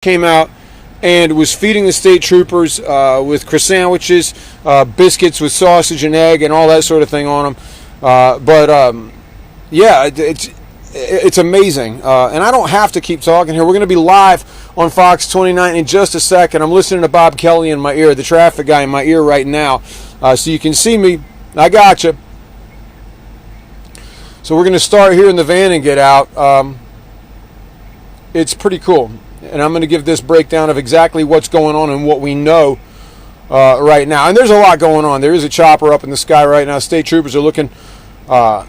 came out and was feeding the state troopers with Chris sandwiches, biscuits with sausage and egg, and all that sort of thing on them. Yeah, it's amazing. And I don't have to keep talking here. We're going to be live on Fox 29 in just a second. I'm listening to Bob Kelly in my ear, the traffic guy in my ear right now. So you can see me. I got you. So we're going to start here in the van and get out. It's pretty cool. And I'm going to give this breakdown of exactly what's going on and what we know right now. And there's a lot going on. There is a chopper up in the sky right now. State troopers are looking at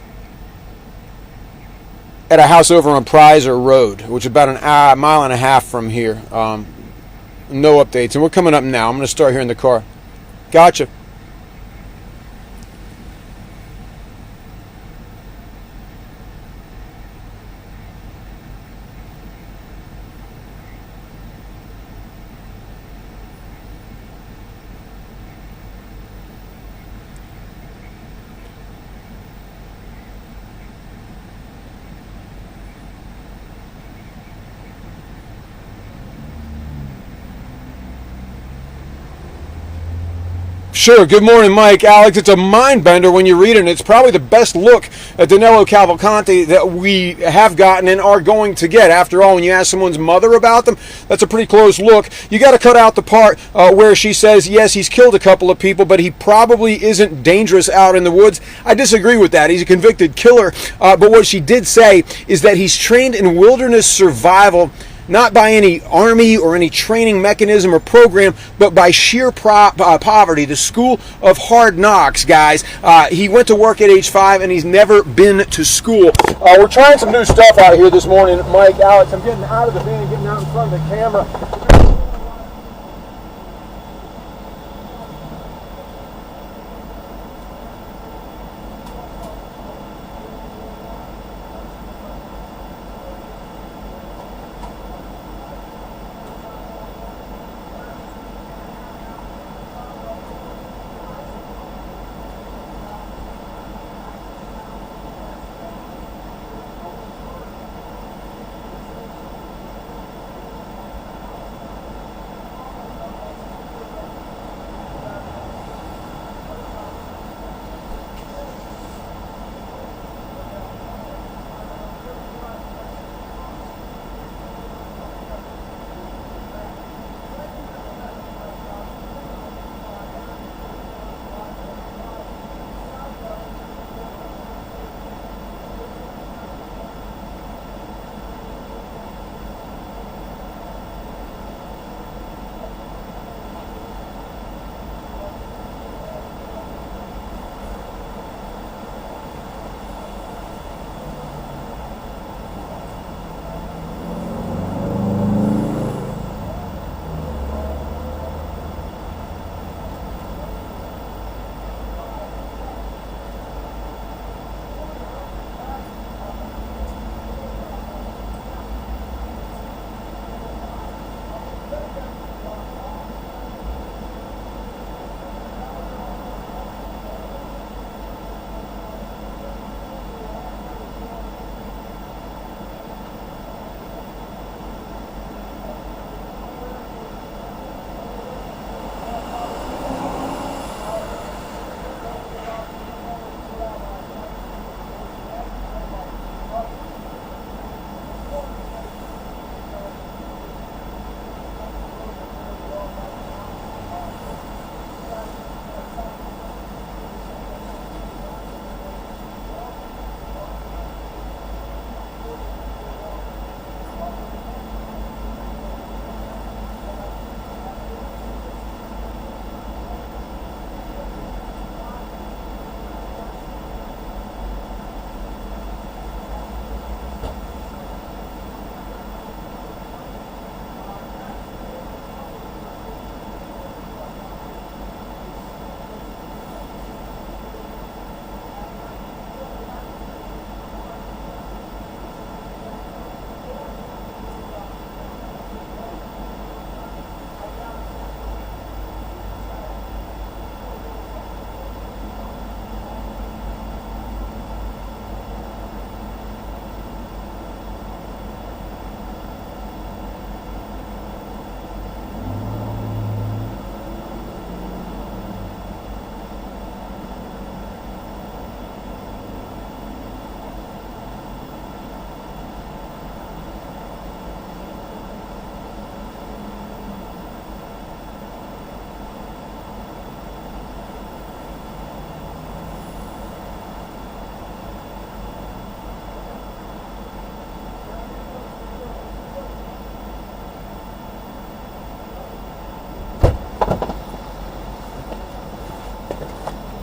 a house over on Prizer Road, which is about a mile and a half from here. No updates. And we're coming up now. I'm going to start here in the car. Gotcha. Sure. Good morning, Mike. Alex, it's a mind bender when you read it. And it's probably the best look at Danelo Cavalcante that we have gotten and are going to get. After all, when you ask someone's mother about them, that's a pretty close look. You got to cut out the part where she says, yes, he's killed a couple of people, but he probably isn't dangerous out in the woods. I disagree with that. He's a convicted killer. But what she did say is that he's trained in wilderness survival, not by any army or any training mechanism or program, but by sheer poverty, the school of hard knocks, guys. He went to work at age 5, and he's never been to school. We're trying some new stuff out here this morning, Mike, Alex. I'm getting out of the van and getting out in front of the camera.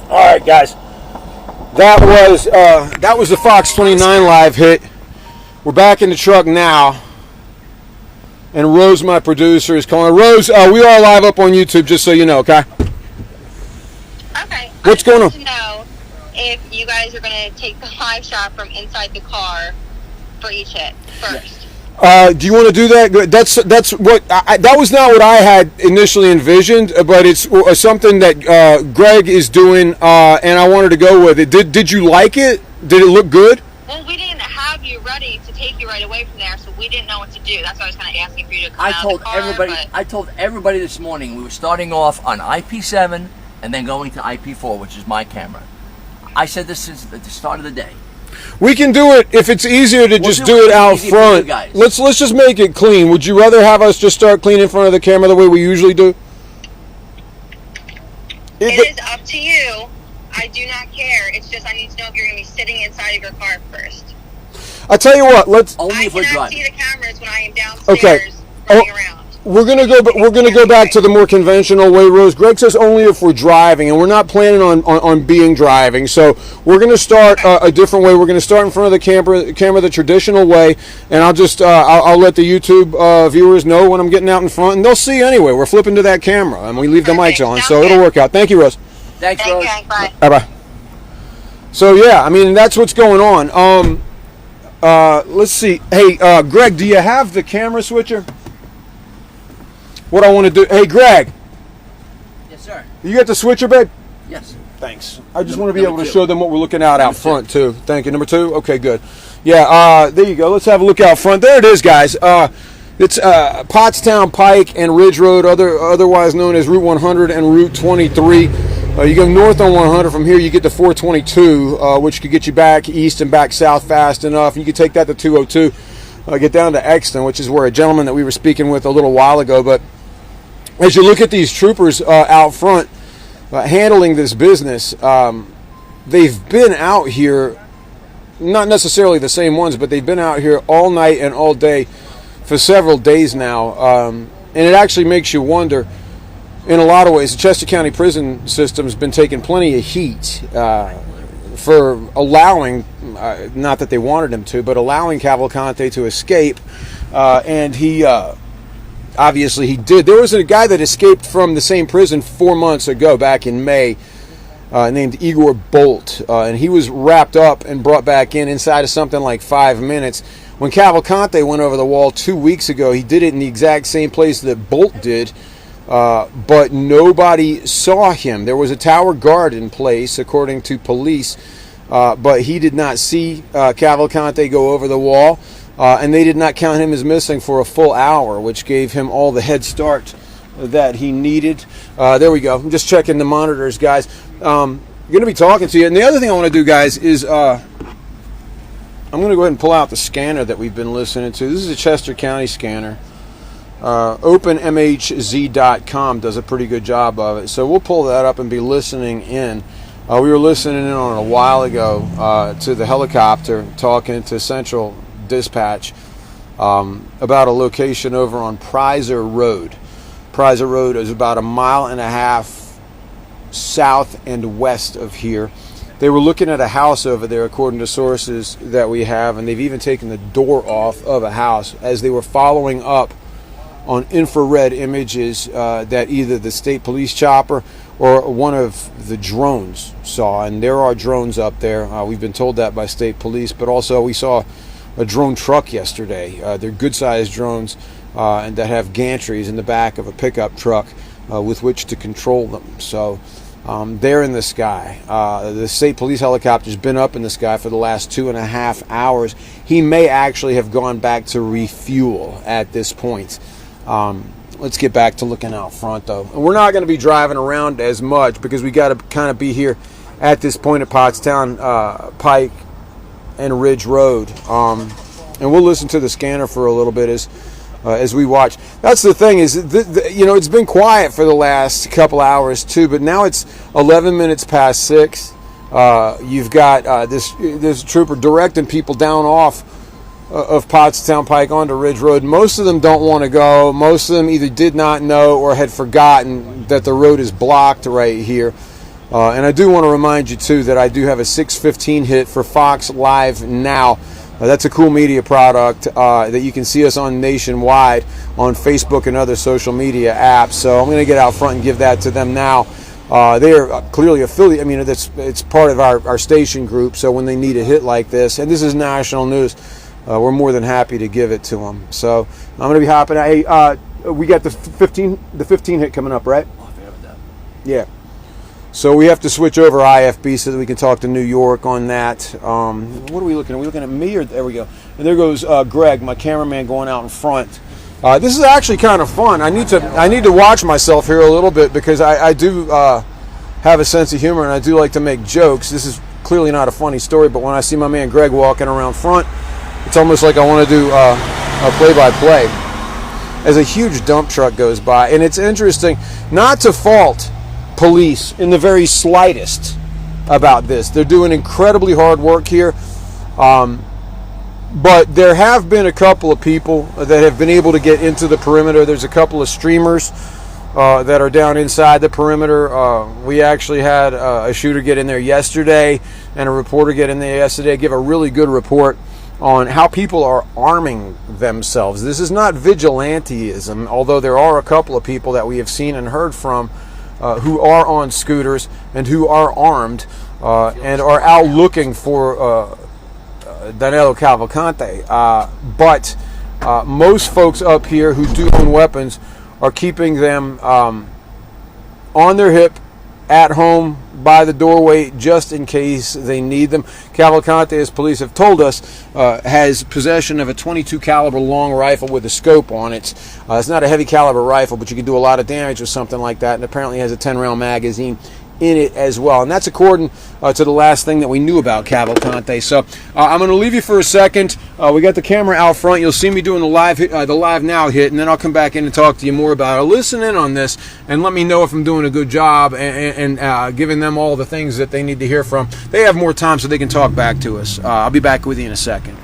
All right, guys. That was the Fox 29 live hit. We're back in the truck now. And Rose, my producer, is calling. Rose, we are live up on YouTube, just so you know, okay? Okay. What's going on? I just want to know if you guys are going to take the live shot from inside the car for each hit first. Do you want to do that? That's what that was not what I had initially envisioned, but it's something that Greg is doing, and I wanted to go with it. Did you like it? Did it look good? Well, we didn't have you ready to take you right away from there, so we didn't know what to do. That's why I was kind of asking for you to come out of the car. I told everybody this morning we were starting off on IP7 and then going to IP4, which is my camera. I said this is at the start of the day. We can do it if it's easier to just do it out front. Let's just make it clean. Would you rather have us just start clean in front of the camera the way we usually do? It is up to you. I do not care. It's just I need to know if you're going to be sitting inside of your car first. I tell you what. I cannot see the cameras when I am downstairs running around. We're gonna go back to the more conventional way, Rose. Greg says only if we're driving, and we're not planning on being driving. So we're gonna start a different way. We're gonna start in front of the camera the traditional way, and I'll let the YouTube viewers know when I'm getting out in front, and they'll see anyway. We're flipping to that camera, and we leave the mics on, so it'll work out. Thank you, Rose. Thanks, Rose. Bye. Bye. So yeah, I mean that's what's going on. Let's see. Hey, Greg, do you have the camera switcher? What I want to do... Hey, Greg. Yes, sir. You got the switcher, babe? Yes. Thanks. I just want to be able to show them what we're looking at out front, too. Thank you. Number 2? Okay, good. Yeah, there you go. Let's have a look out front. There it is, guys. It's Pottstown Pike and Ridge Road, otherwise known as Route 100 and Route 23. You go north on 100. From here, you get to 422, which could get you back east and back south fast enough. You could take that to 202. Get down to Exton, which is where a gentleman that we were speaking with a little while ago, but as you look at these troopers out front handling this business, they've been out here, not necessarily the same ones, but they've been out here all night and all day for several days now. And it actually makes you wonder, in a lot of ways, the Chester County prison system has been taking plenty of heat for allowing, not that they wanted him to, but allowing Cavalcante to escape. And he... obviously, he did. There was a guy that escaped from the same prison 4 months ago, back in May, named Igor Bolt. And he was wrapped up and brought back inside of something like 5 minutes. When Cavalcante went over the wall 2 weeks ago, he did it in the exact same place that Bolt did, but nobody saw him. There was a tower guard in place, according to police, but he did not see Cavalcante go over the wall. And they did not count him as missing for a full hour, which gave him all the head start that he needed. There we go. I'm just checking the monitors, guys. I'm going to be talking to you. And the other thing I want to do, guys, is I'm going to go ahead and pull out the scanner that we've been listening to. This is a Chester County scanner. OpenMHZ.com does a pretty good job of it. So we'll pull that up and be listening in. We were listening in on it a while ago to the helicopter talking to Central Dispatch about a location over on Prizer Road. Prizer Road is about 1.5 miles south and west of here. They were looking at a house over there, according to sources that we have, and they've even taken the door off of a house as they were following up on infrared images that either the state police chopper or one of the drones saw. And there are drones up there. We've been told that by state police, but also we saw a drone truck yesterday. They're good-sized drones and that have gantries in the back of a pickup truck with which to control them. So they're in the sky. The state police helicopter's been up in the sky for the last 2.5 hours. He may actually have gone back to refuel at this point. Let's get back to looking out front, though. And we're not going to be driving around as much because we got to kind of be here at this point at Pottstown Pike and Ridge Road, and we'll listen to the scanner for a little bit as we watch. That's the thing is, it's been quiet for the last couple hours too, but now it's 11 minutes past 6. You've got this trooper directing people down off of Pottstown Pike onto Ridge Road. Most of them don't want to go. Most of them either did not know or had forgotten that the road is blocked right here. And I do want to remind you, too, that I do have a 6:15 hit for Fox Live Now. That's a cool media product that you can see us on nationwide on Facebook and other social media apps. So I'm going to get out front and give that to them now. They are clearly affiliated. I mean, it's part of our station group. So when they need a hit like this, and this is national news, we're more than happy to give it to them. So I'm going to be hopping. Hey, we got the 15 hit coming up, right? Oh, I forgot about that. Yeah. So we have to switch over IFB so that we can talk to New York on that. What are we looking at? Are we looking at me? Or there we go. And there goes Greg, my cameraman, going out in front. This is actually kind of fun. I need to watch myself here a little bit because I do have a sense of humor and I do like to make jokes. This is clearly not a funny story, but when I see my man Greg walking around front, it's almost like I want to do a play-by-play as a huge dump truck goes by. And it's interesting, not to fault police in the very slightest about this. They're doing incredibly hard work here. But there have been a couple of people that have been able to get into the perimeter. There's a couple of streamers that are down inside the perimeter. We actually had a shooter get in there yesterday and a reporter get in there yesterday, give a really good report on how people are arming themselves. This is not vigilanteism, although there are a couple of people that we have seen and heard from who are on scooters and who are armed and are out looking for Danelo Cavalcante. But most folks up here who do own weapons are keeping them on their hip, at home, by the doorway, just in case they need them. Cavalcante, as police have told us, has possession of a .22 caliber long rifle with a scope on it. It's not a heavy caliber rifle, but you can do a lot of damage with something like that, and apparently has a 10-round magazine in it as well. And that's according to the last thing that we knew about Cavalcante. So I'm going to leave you for a second. We got the camera out front. You'll see me doing the live now hit, and then I'll come back in and talk to you more about it. Listen in on this and let me know if I'm doing a good job and giving them all the things that they need to hear from. They have more time so they can talk back to us. I'll be back with you in a second.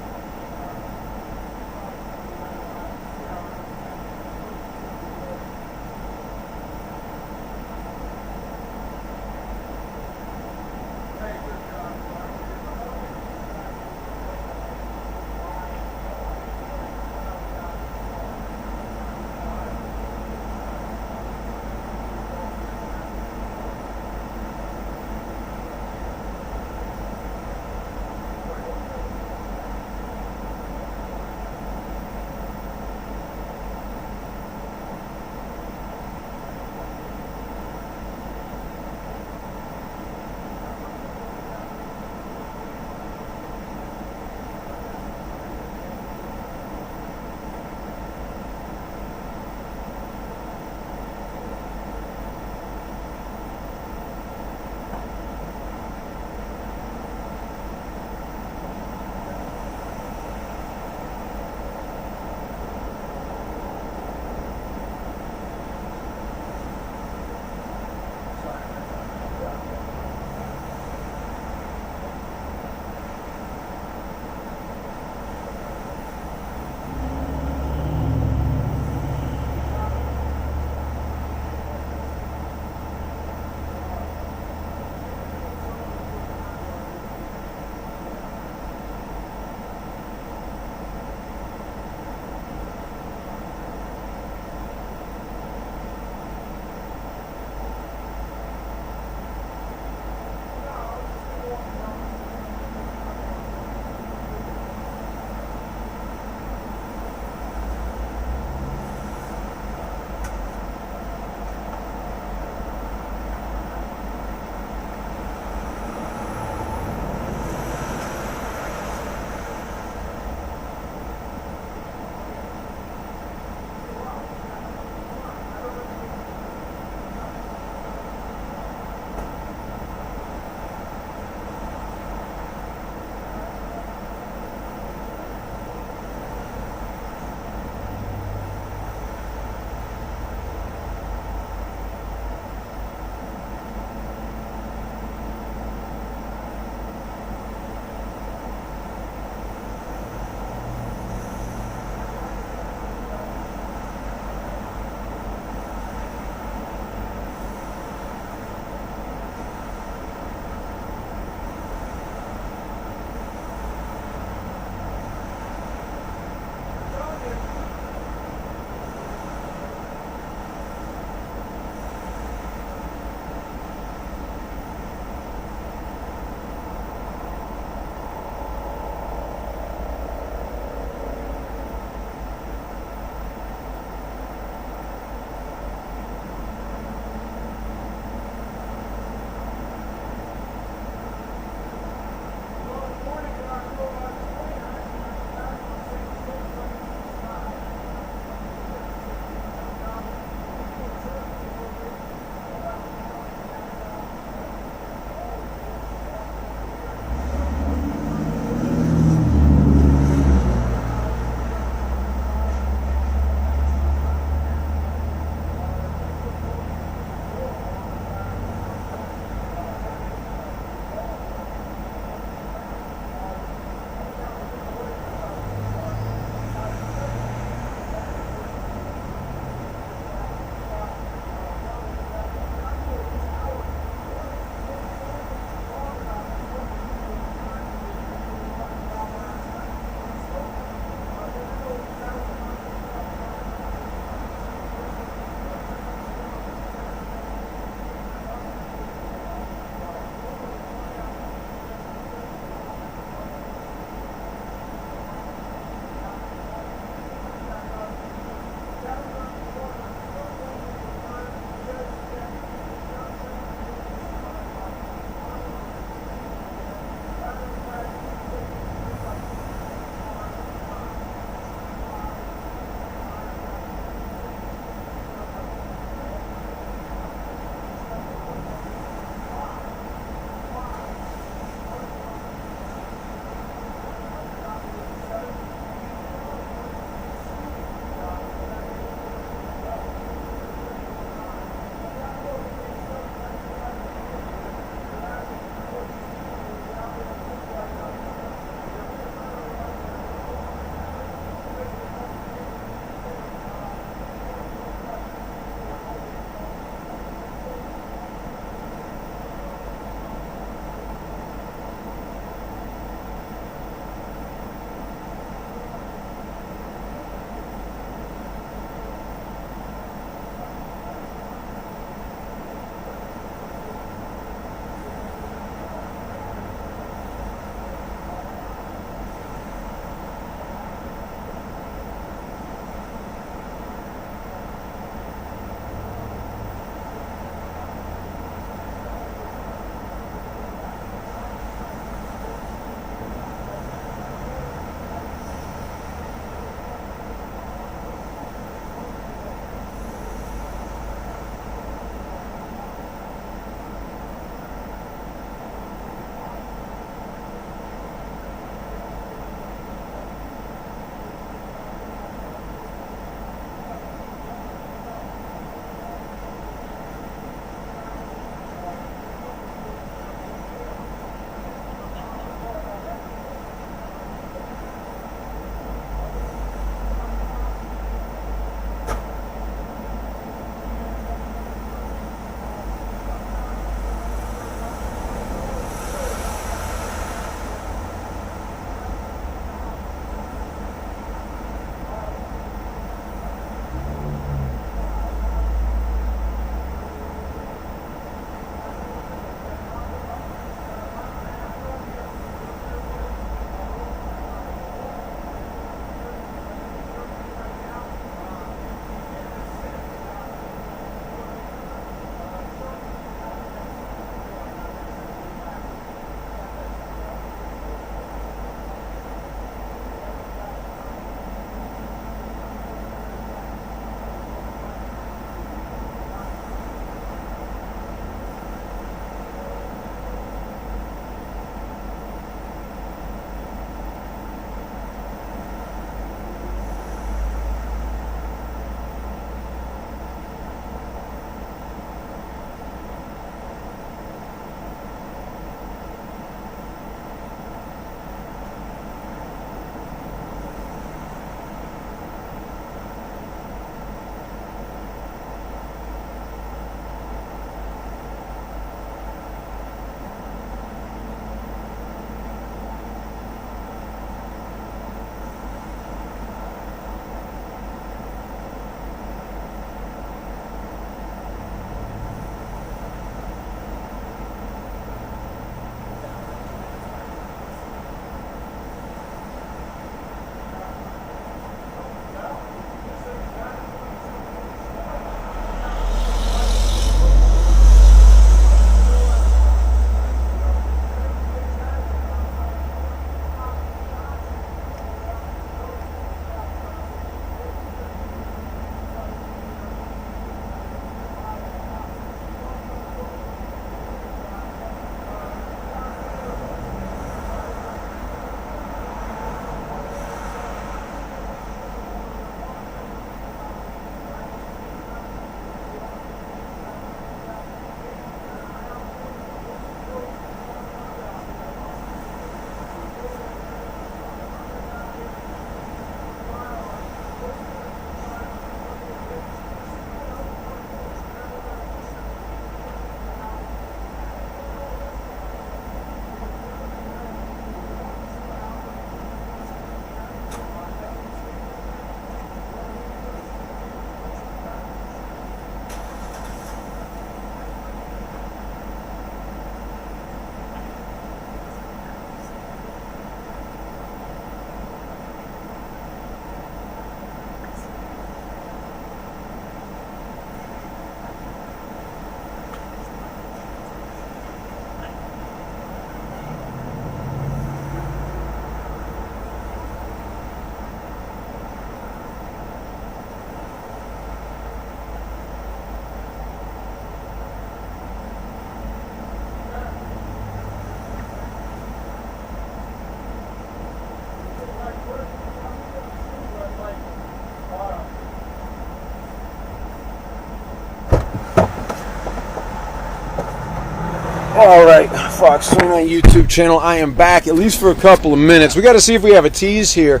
All right, Fox 29 YouTube channel. I am back, at least for a couple of minutes. We got to see if we have a tease here.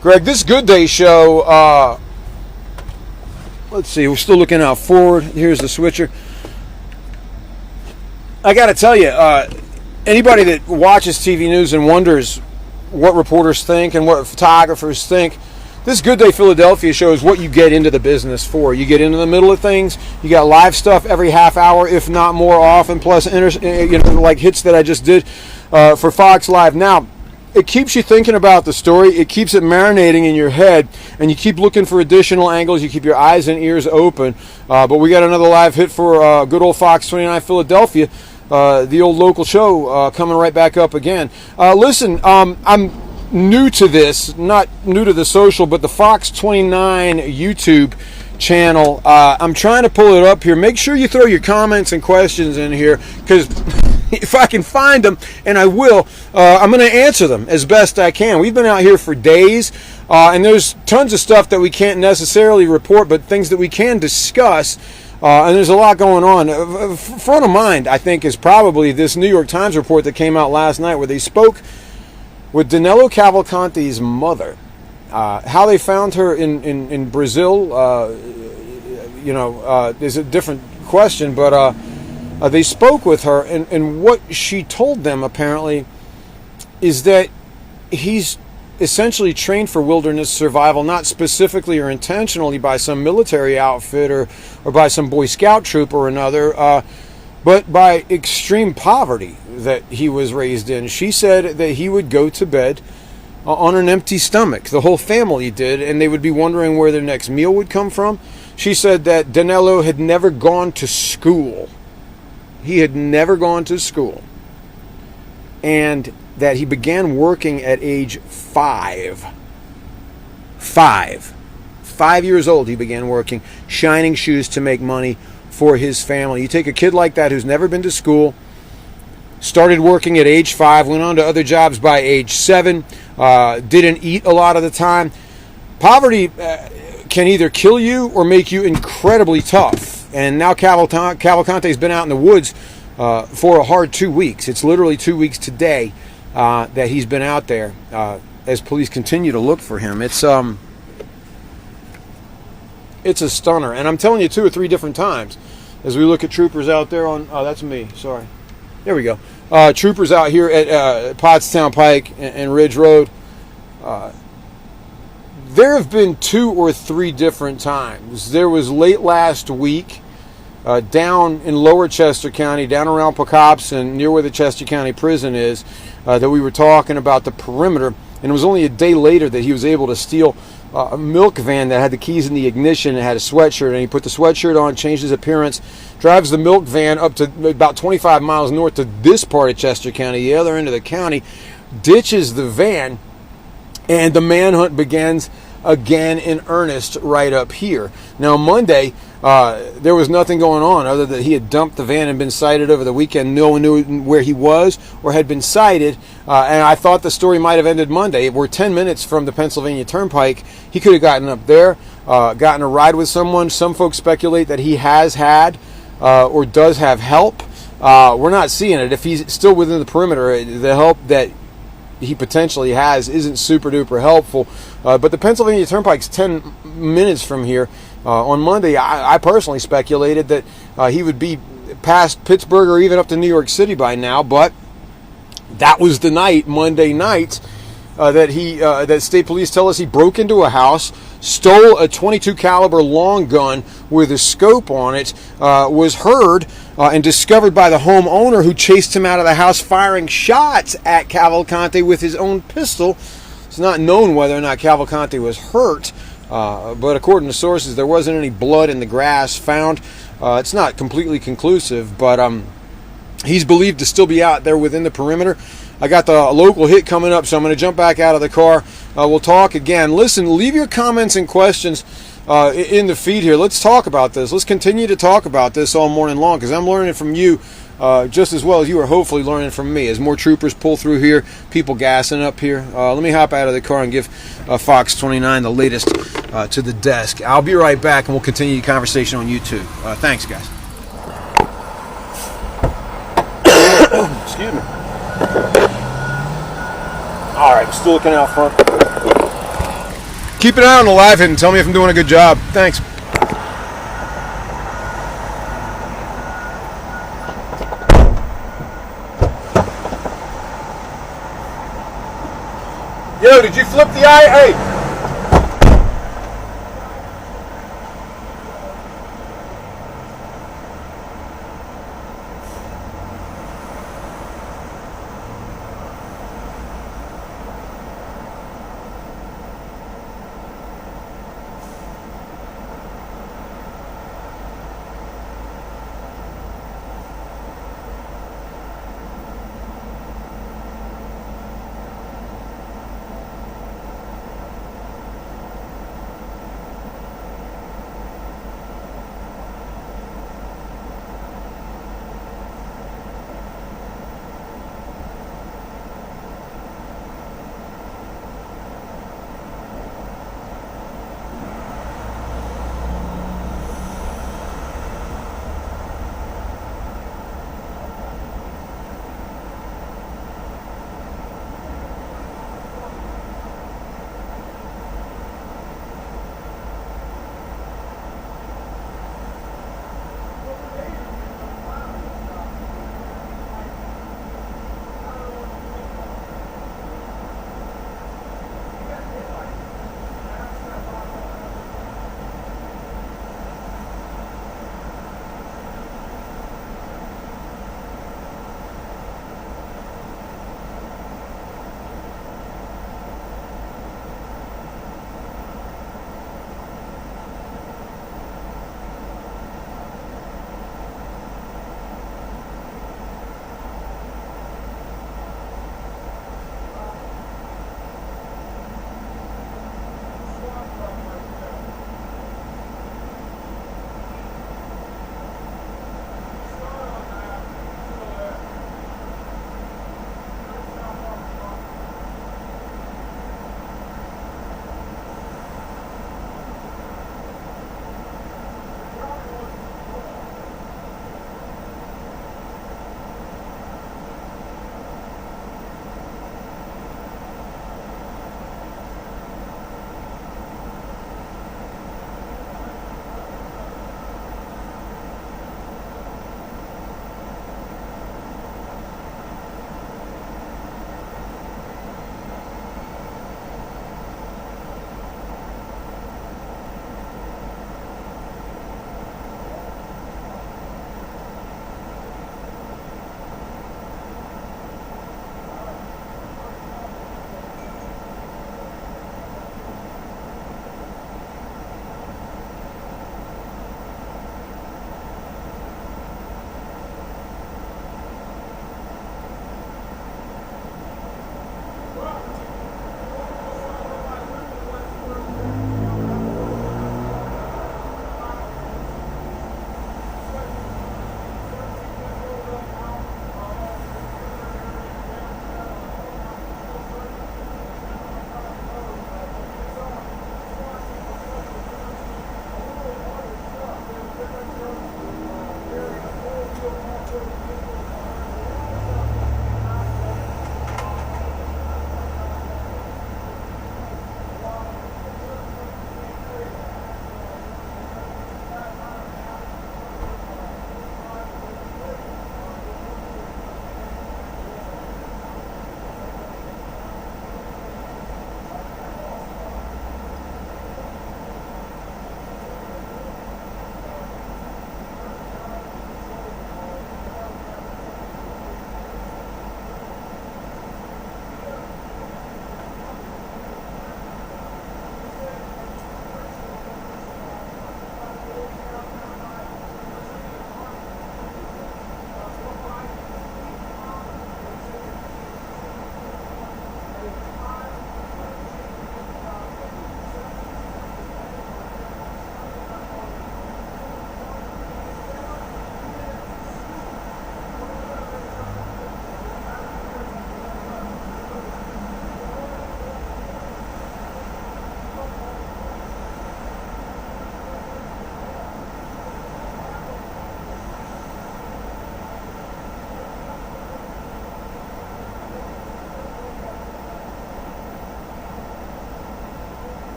Greg, this Good Day show, let's see, we're still looking out forward. Here's the switcher. I got to tell you, anybody that watches TV news and wonders what reporters think and what photographers think, this Good Day Philadelphia show is what you get into the business for. You get into the middle of things. You got live stuff every half hour, if not more often, plus like hits that I just did for Fox Live. Now, it keeps you thinking about the story. It keeps it marinating in your head, and you keep looking for additional angles. You keep your eyes and ears open. But we got another live hit for good old Fox 29 Philadelphia, the old local show coming right back up again. Listen, I'm new to this, not new to the social, but the Fox 29 YouTube channel. I'm trying to pull it up here. Make sure you throw your comments and questions in here, because if I can find them, and I will, I'm going to answer them as best I can. We've been out here for days, and there's tons of stuff that we can't necessarily report, but things that we can discuss. And there's a lot going on. Front of mind, I think, is probably this New York Times report that came out last night, where they spoke with Danelo Cavalcante's mother. How they found her in Brazil, is a different question, but they spoke with her, and what she told them, apparently, is that he's essentially trained for wilderness survival, not specifically or intentionally by some military outfit or by some Boy Scout troop or another, but by extreme poverty that he was raised in. She said that he would go to bed on an empty stomach. The whole family did, and they would be wondering where their next meal would come from. She said that Danelo had never gone to school. He had never gone to school. And that he began working at age 5. 5 years old he began working, shining shoes to make money for his family. You take a kid like that who's never been to school, started working at age 5, went on to other jobs by age 7, didn't eat a lot of the time. Poverty can either kill you or make you incredibly tough. And now Cavalcante's been out in the woods for a hard 2 weeks. It's literally 2 weeks today that he's been out there as police continue to look for him. It's a stunner, and I'm telling you 2 or 3 different times as we look at troopers out there on. Oh, that's me. Sorry. There we go. Troopers out here at Pottstown Pike and Ridge Road. There have been 2 or 3 different times. There was late last week down in Lower Chester County, down around Pocopson, near where the Chester County Prison is, that we were talking about the perimeter. And it was only a day later that he was able to steal a milk van that had the keys in the ignition and had a sweatshirt. And he put the sweatshirt on, changed his appearance, drives the milk van up to about 25 miles north to this part of Chester County, the other end of the county, ditches the van, and the manhunt begins again in earnest right up here. Now, Monday, there was nothing going on other than he had dumped the van and been sighted over the weekend. No one knew where he was or had been sighted, and I thought the story might have ended Monday. We're 10 minutes from the Pennsylvania Turnpike. He could have gotten up there, gotten a ride with someone. Some folks speculate that he has had or does have help. We're not seeing it. If he's still within the perimeter, the help that he potentially has isn't super duper helpful. But the Pennsylvania Turnpike's 10 minutes from here. On Monday, I personally speculated that he would be past Pittsburgh or even up to New York City by now, but that was the night, Monday night, that state police tell us he broke into a house, stole a .22 caliber long gun with a scope on it, was heard and discovered by the homeowner, who chased him out of the house firing shots at Cavalcante with his own pistol. It's not known whether or not Cavalcante was hurt, but according to sources, there wasn't any blood in the grass found. It's not completely conclusive, but he's believed to still be out there within the perimeter. I got the local hit coming up, so I'm going to jump back out of the car. We'll talk again. Listen, leave your comments and questions in the feed here. Let's talk about this. Let's continue to talk about this all morning long, because I'm learning from you just as well as you are hopefully learning from me. As more troopers pull through here, people gassing up here. Let me hop out of the car and give Fox 29 the latest to the desk. I'll be right back, and we'll continue the conversation on YouTube. Thanks, guys. Excuse me. All right, I'm still looking out front. Keep an eye on the live hit and tell me if I'm doing a good job. Thanks. Yo, did you flip the eye? Hey.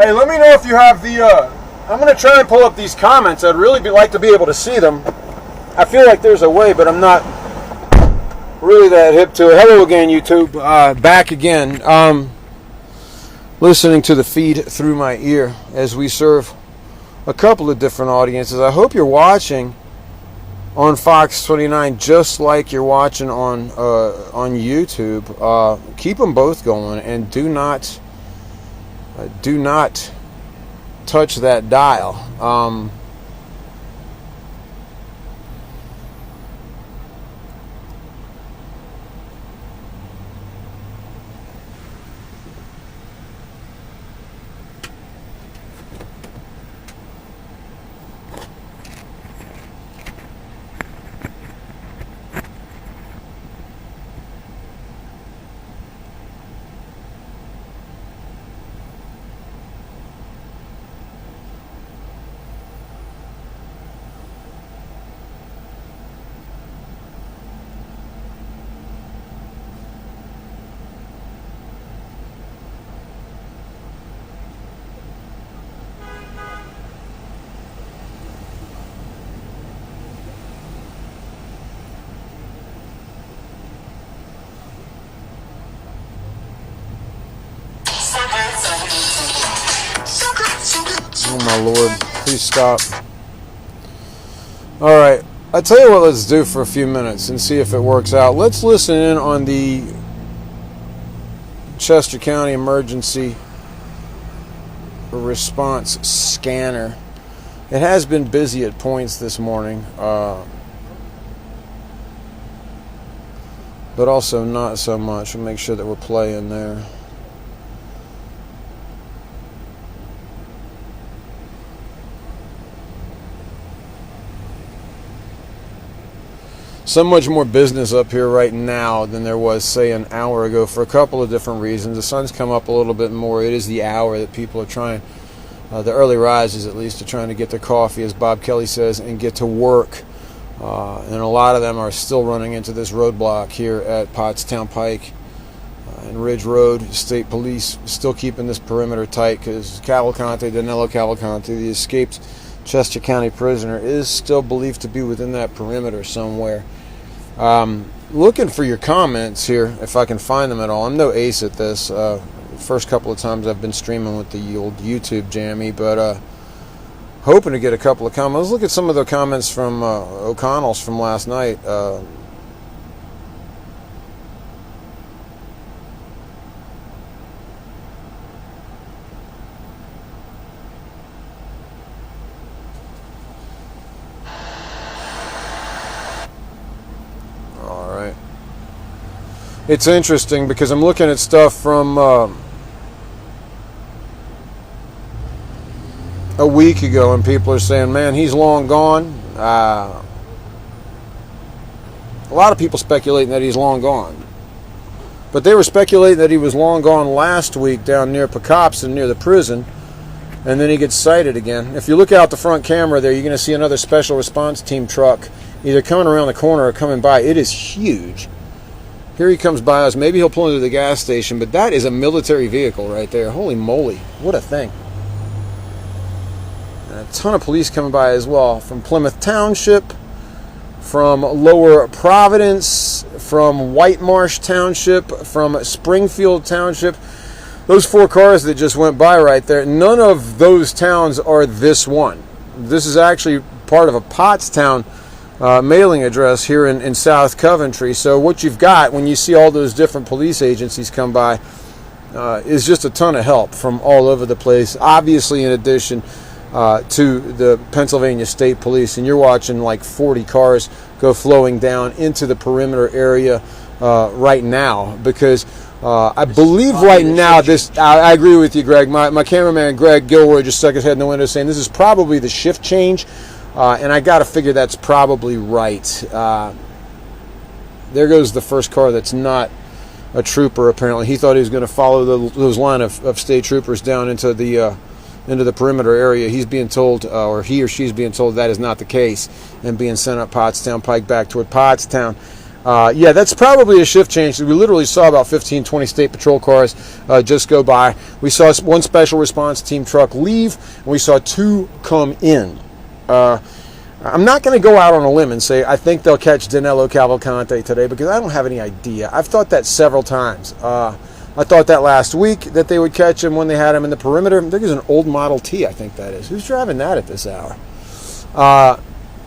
Hey, let me know if you have the, I'm going to try and pull up these comments. I'd really like to be able to see them. I feel like there's a way, but I'm not really that hip to it. Hello again, YouTube. Back again. Listening to the feed through my ear as we serve a couple of different audiences. I hope you're watching on Fox 29 just like you're watching on YouTube. Keep them both going, and do not touch that dial. Oh my Lord, please stop. Alright, I tell you what, let's do for a few minutes and see if it works out. Let's listen in on the Chester County Emergency Response Scanner. It has been busy at points this morning, but also not so much. We'll make sure that we're playing there. So much more business up here right now than there was, say, an hour ago for a couple of different reasons. The sun's come up a little bit more. It is the hour that people are trying, the early risers at least, are trying to get their coffee, as Bob Kelly says, and get to work. And a lot of them are still running into this roadblock here at Pottstown Pike and Ridge Road. State police still keeping this perimeter tight because Cavalcante, Danelo Cavalcante, the escaped Chester County prisoner, is still believed to be within that perimeter somewhere. Looking for your comments here, if I can find them at all. I'm no ace at this. First couple of times I've been streaming with the old YouTube jammy, but hoping to get a couple of comments. Let's look at some of the comments from O'Connell's from last night. It's interesting because I'm looking at stuff from a week ago, and people are saying, man, he's long gone. A lot of people speculating that he's long gone. But they were speculating that he was long gone last week down near Pecopson, near the prison, and then he gets sighted again. If you look out the front camera there, you're going to see another special response team truck either coming around the corner or coming by. It is huge. Here he comes by us. Maybe he'll pull into the gas station, but that is a military vehicle right there. Holy moly. What a thing. And a ton of police coming by as well from Plymouth Township, from Lower Providence, from White Marsh Township, from Springfield Township. Those 4 cars that just went by right there, none of those towns are this one. This is actually part of a Pottstown mailing address here in South Coventry. So what you've got when you see all those different police agencies come by is just a ton of help from all over the place. Obviously, in addition to the Pennsylvania State Police, and you're watching like 40 cars go flowing down into the perimeter area right now, because I believe right now this. I agree with you, Greg. My cameraman Greg Gilroy just stuck his head in the window saying this is probably the shift change. And I got to figure that's probably right. There goes the first car that's not a trooper, apparently. He thought he was going to follow those line of state troopers down into the perimeter area. He's being told, or he or she's being told, that is not the case, and being sent up Pottstown Pike back toward Pottstown. Yeah, that's probably a shift change. We literally saw about 15, 20 state patrol cars just go by. We saw one special response team truck leave, and we saw 2 come in. I'm not going to go out on a limb and say I think they'll catch Danelo Cavalcante today, because I don't have any idea. I've thought that several times. I thought that last week that they would catch him when they had him in the perimeter. I think it was an old Model T, I think that is. Who's driving that at this hour?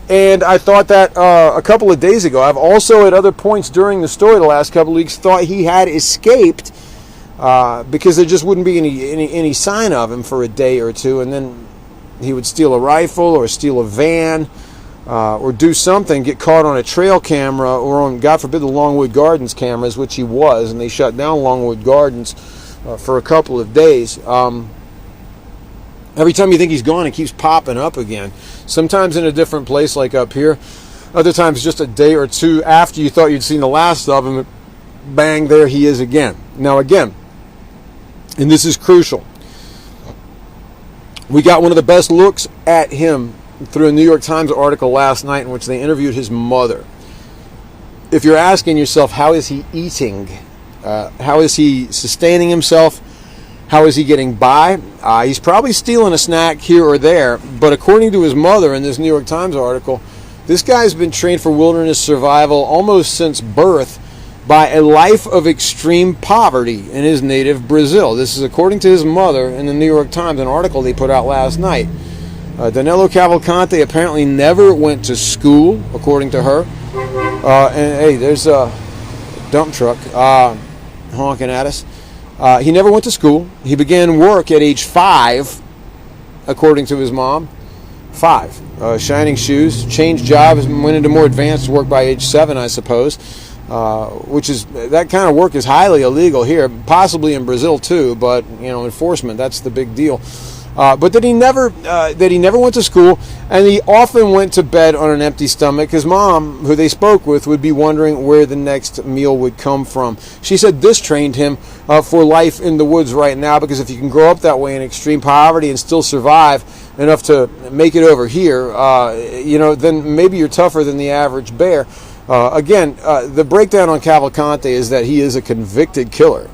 And I thought that a couple of days ago. I've also, at other points during the story the last couple of weeks, thought he had escaped because there just wouldn't be any sign of him for a day or two, and then he would steal a rifle or steal a van or do something, get caught on a trail camera or on, God forbid, the Longwood Gardens cameras, which he was, and they shut down Longwood Gardens for a couple of days. Every time you think he's gone, it keeps popping up again. Sometimes in a different place, like up here. Other times just a day or two after you thought you'd seen the last of him, bang, there he is again. Now again, and this is crucial, we got one of the best looks at him through a New York Times article last night in which they interviewed his mother. If you're asking yourself, how is he eating? How is he sustaining himself? How is he getting by? He's probably stealing a snack here or there, but according to his mother in this New York Times article, this guy's been trained for wilderness survival almost since birth by a life of extreme poverty in his native Brazil. This is according to his mother in the New York Times, an article they put out last night. Danelo Cavalcante apparently never went to school, according to her. And hey, there's a dump truck honking at us. He never went to school. He began work at age 5, according to his mom. 5. Shining shoes, changed jobs, went into more advanced work by age 7, I suppose. Which is, that kind of work is highly illegal here, possibly in Brazil too, but enforcement, that's the big deal. But that he never went to school, and he often went to bed on an empty stomach. His mom, who they spoke with, would be wondering where the next meal would come from. She said this trained him for life in the woods right now, because if you can grow up that way in extreme poverty and still survive enough to make it over here, then maybe you're tougher than the average bear. Again, the breakdown on Cavalcante is that he is a convicted killer.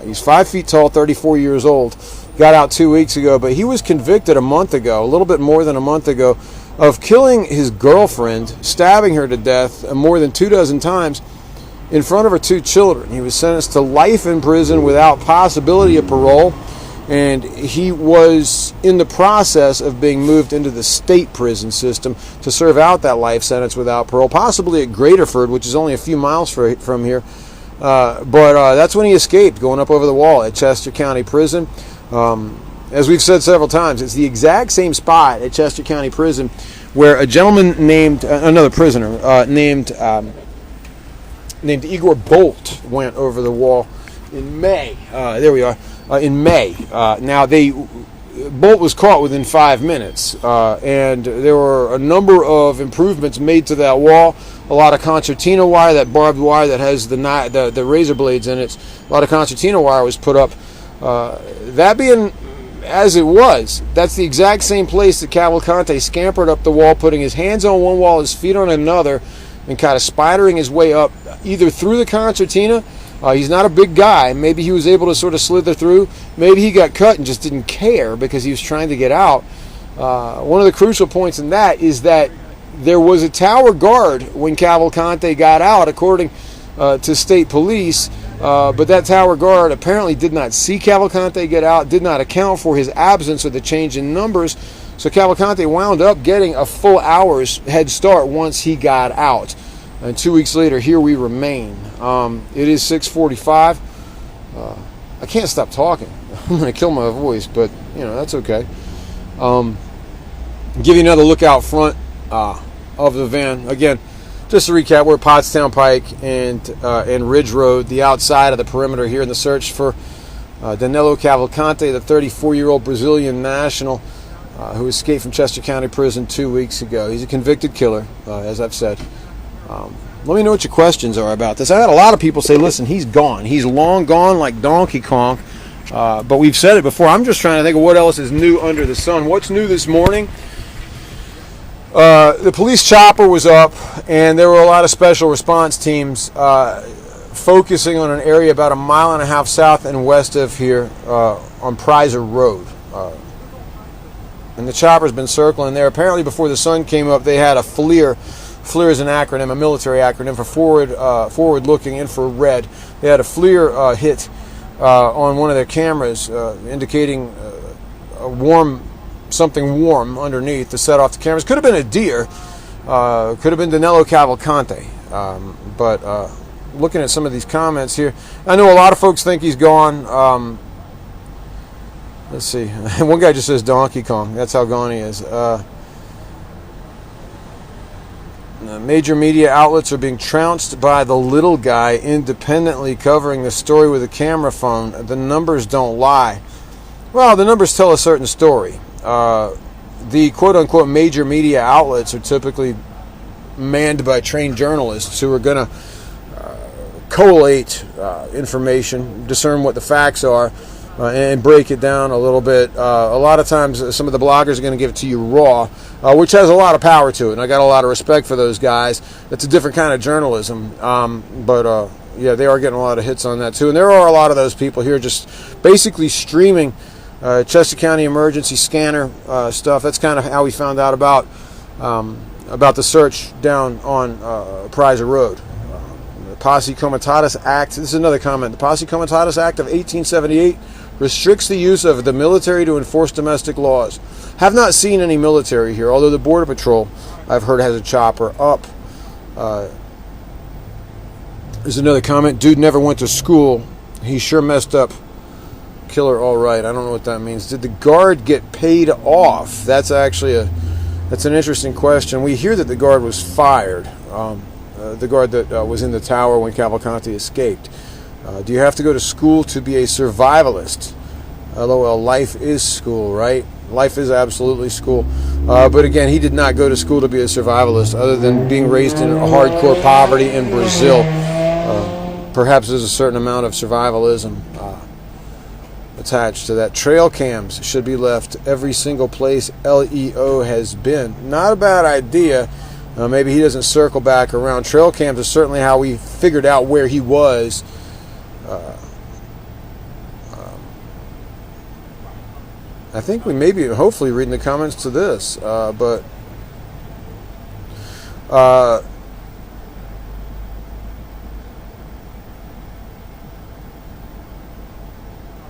He's 5 feet tall, 34 years old. Got out 2 weeks ago, but he was convicted a month ago, a little bit more than a month ago, of killing his girlfriend, stabbing her to death more than 24 times in front of her 2 children. He was sentenced to life in prison without possibility of parole, and he was in the process of being moved into the state prison system to serve out that life sentence without parole, possibly at Graterford, which is only a few miles from here. But that's when he escaped, going up over the wall at Chester County Prison. As we've said several times, it's the exact same spot at Chester County Prison where a gentleman named, another prisoner, named Igor Bolt went over the wall in May. There we are. In May. Now, Bolt was caught within 5 minutes, and there were a number of improvements made to that wall. A lot of concertina wire, that barbed wire that has the razor blades in it. A lot of concertina wire was put up. That being as it was, that's the exact same place that Cavalcante scampered up the wall, putting his hands on one wall, his feet on another, and kind of spidering his way up, either through the concertina. He's not a big guy. Maybe he was able to sort of slither through. Maybe he got cut and just didn't care because he was trying to get out. One of the crucial points in that is that there was a tower guard when Cavalcante got out, according to state police. But that tower guard apparently did not see Cavalcante get out, did not account for his absence or the change in numbers. So Cavalcante wound up getting a full hour's head start once he got out. And 2 weeks later, here we remain. It is 6:45. I can't stop talking. I'm going to kill my voice, but, that's okay. Give you another look out front of the van. Again, just to recap, we're at Pottstown Pike and Ridge Road, the outside of the perimeter here in the search for Danelo Cavalcante, the 34-year-old Brazilian national who escaped from Chester County Prison 2 weeks ago. He's a convicted killer, as I've said. Let me know what your questions are about this. I had a lot of people say, listen, he's gone. He's long gone like Donkey Kong. But we've said it before. I'm just trying to think of what else is new under the sun. What's new this morning? The police chopper was up, and there were a lot of special response teams focusing on an area about 1.5 miles south and west of here on Prizer Road. And the chopper's been circling there. Apparently before the sun came up, they had a FLIR. FLIR is an acronym, a military acronym for forward-looking infrared. They had a FLIR hit on one of their cameras indicating something warm underneath to set off the cameras. Could have been a deer. Could have been Danelo Cavalcante. But looking at some of these comments here, I know a lot of folks think he's gone. Let's see. One guy just says Donkey Kong. That's how gone he is. Major media outlets are being trounced by the little guy independently covering the story with a camera phone. The numbers don't lie. Well, the numbers tell a certain story. The quote-unquote major media outlets are typically manned by trained journalists who are going to collate information, discern what the facts are, and break it down a little bit. A lot of times some of the bloggers are going to give it to you raw, which has a lot of power to it, and I got a lot of respect for those guys. It's a different kind of journalism, but yeah, they are getting a lot of hits on that too. And there are a lot of those people here just basically streaming Chester County emergency scanner stuff. That's kind of how we found out about the search down on Prizer Road. The Posse Comitatus Act, this is another comment, the Posse Comitatus Act of 1878 restricts the use of the military to enforce domestic laws. Have not seen any military here, although the Border Patrol, I've heard, has a chopper up. There's another comment, dude never went to school. He sure messed up. Killer all right. I don't know what that means. Did the guard get paid off? That's actually that's an interesting question. We hear that the guard was fired. The guard that was in the tower when Cavalcante escaped. Do you have to go to school to be a survivalist? LOL, life is school, right? Life is absolutely school. But again, he did not go to school to be a survivalist, other than being raised in hardcore poverty in Brazil. Perhaps there's a certain amount of survivalism attached to that. Trail cams should be left every single place LEO has been. Not a bad idea. Maybe he doesn't circle back around. Trail cams is certainly how we figured out where he was. I think we may be hopefully reading the comments to this, but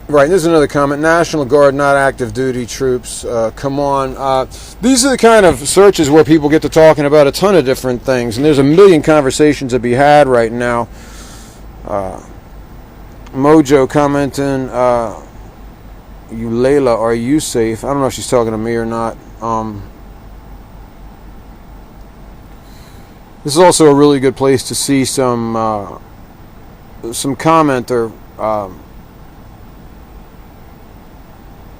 right, there's another comment. National Guard, not active duty troops. Come on. These are the kind of searches where people get to talking about a ton of different things, and there's a million conversations to be had right now. Mojo commenting, you Layla, are you safe? I don't know if she's talking to me or not. This is also a really good place to see some comment or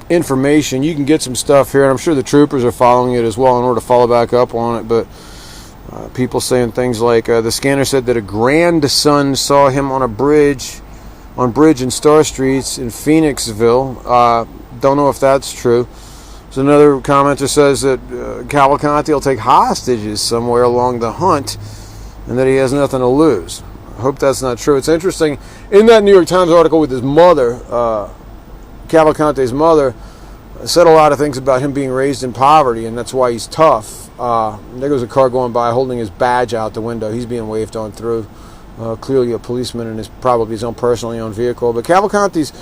information. You can get some stuff here, and I'm sure the troopers are following it as well in order to follow back up on it, but people saying things like the scanner said that a grandson saw him on Bridge and Star Streets in Phoenixville. Don't know if that's true. So another commenter says that Cavalcante will take hostages somewhere along the hunt and that he has nothing to lose. I hope that's not true. It's interesting, in that New York Times article with his mother, Cavalcante's mother said a lot of things about him being raised in poverty, and that's why he's tough. There goes a car going by holding his badge out the window. He's being waved on through. Clearly a policeman in probably his own personally owned vehicle. But Cavalcante's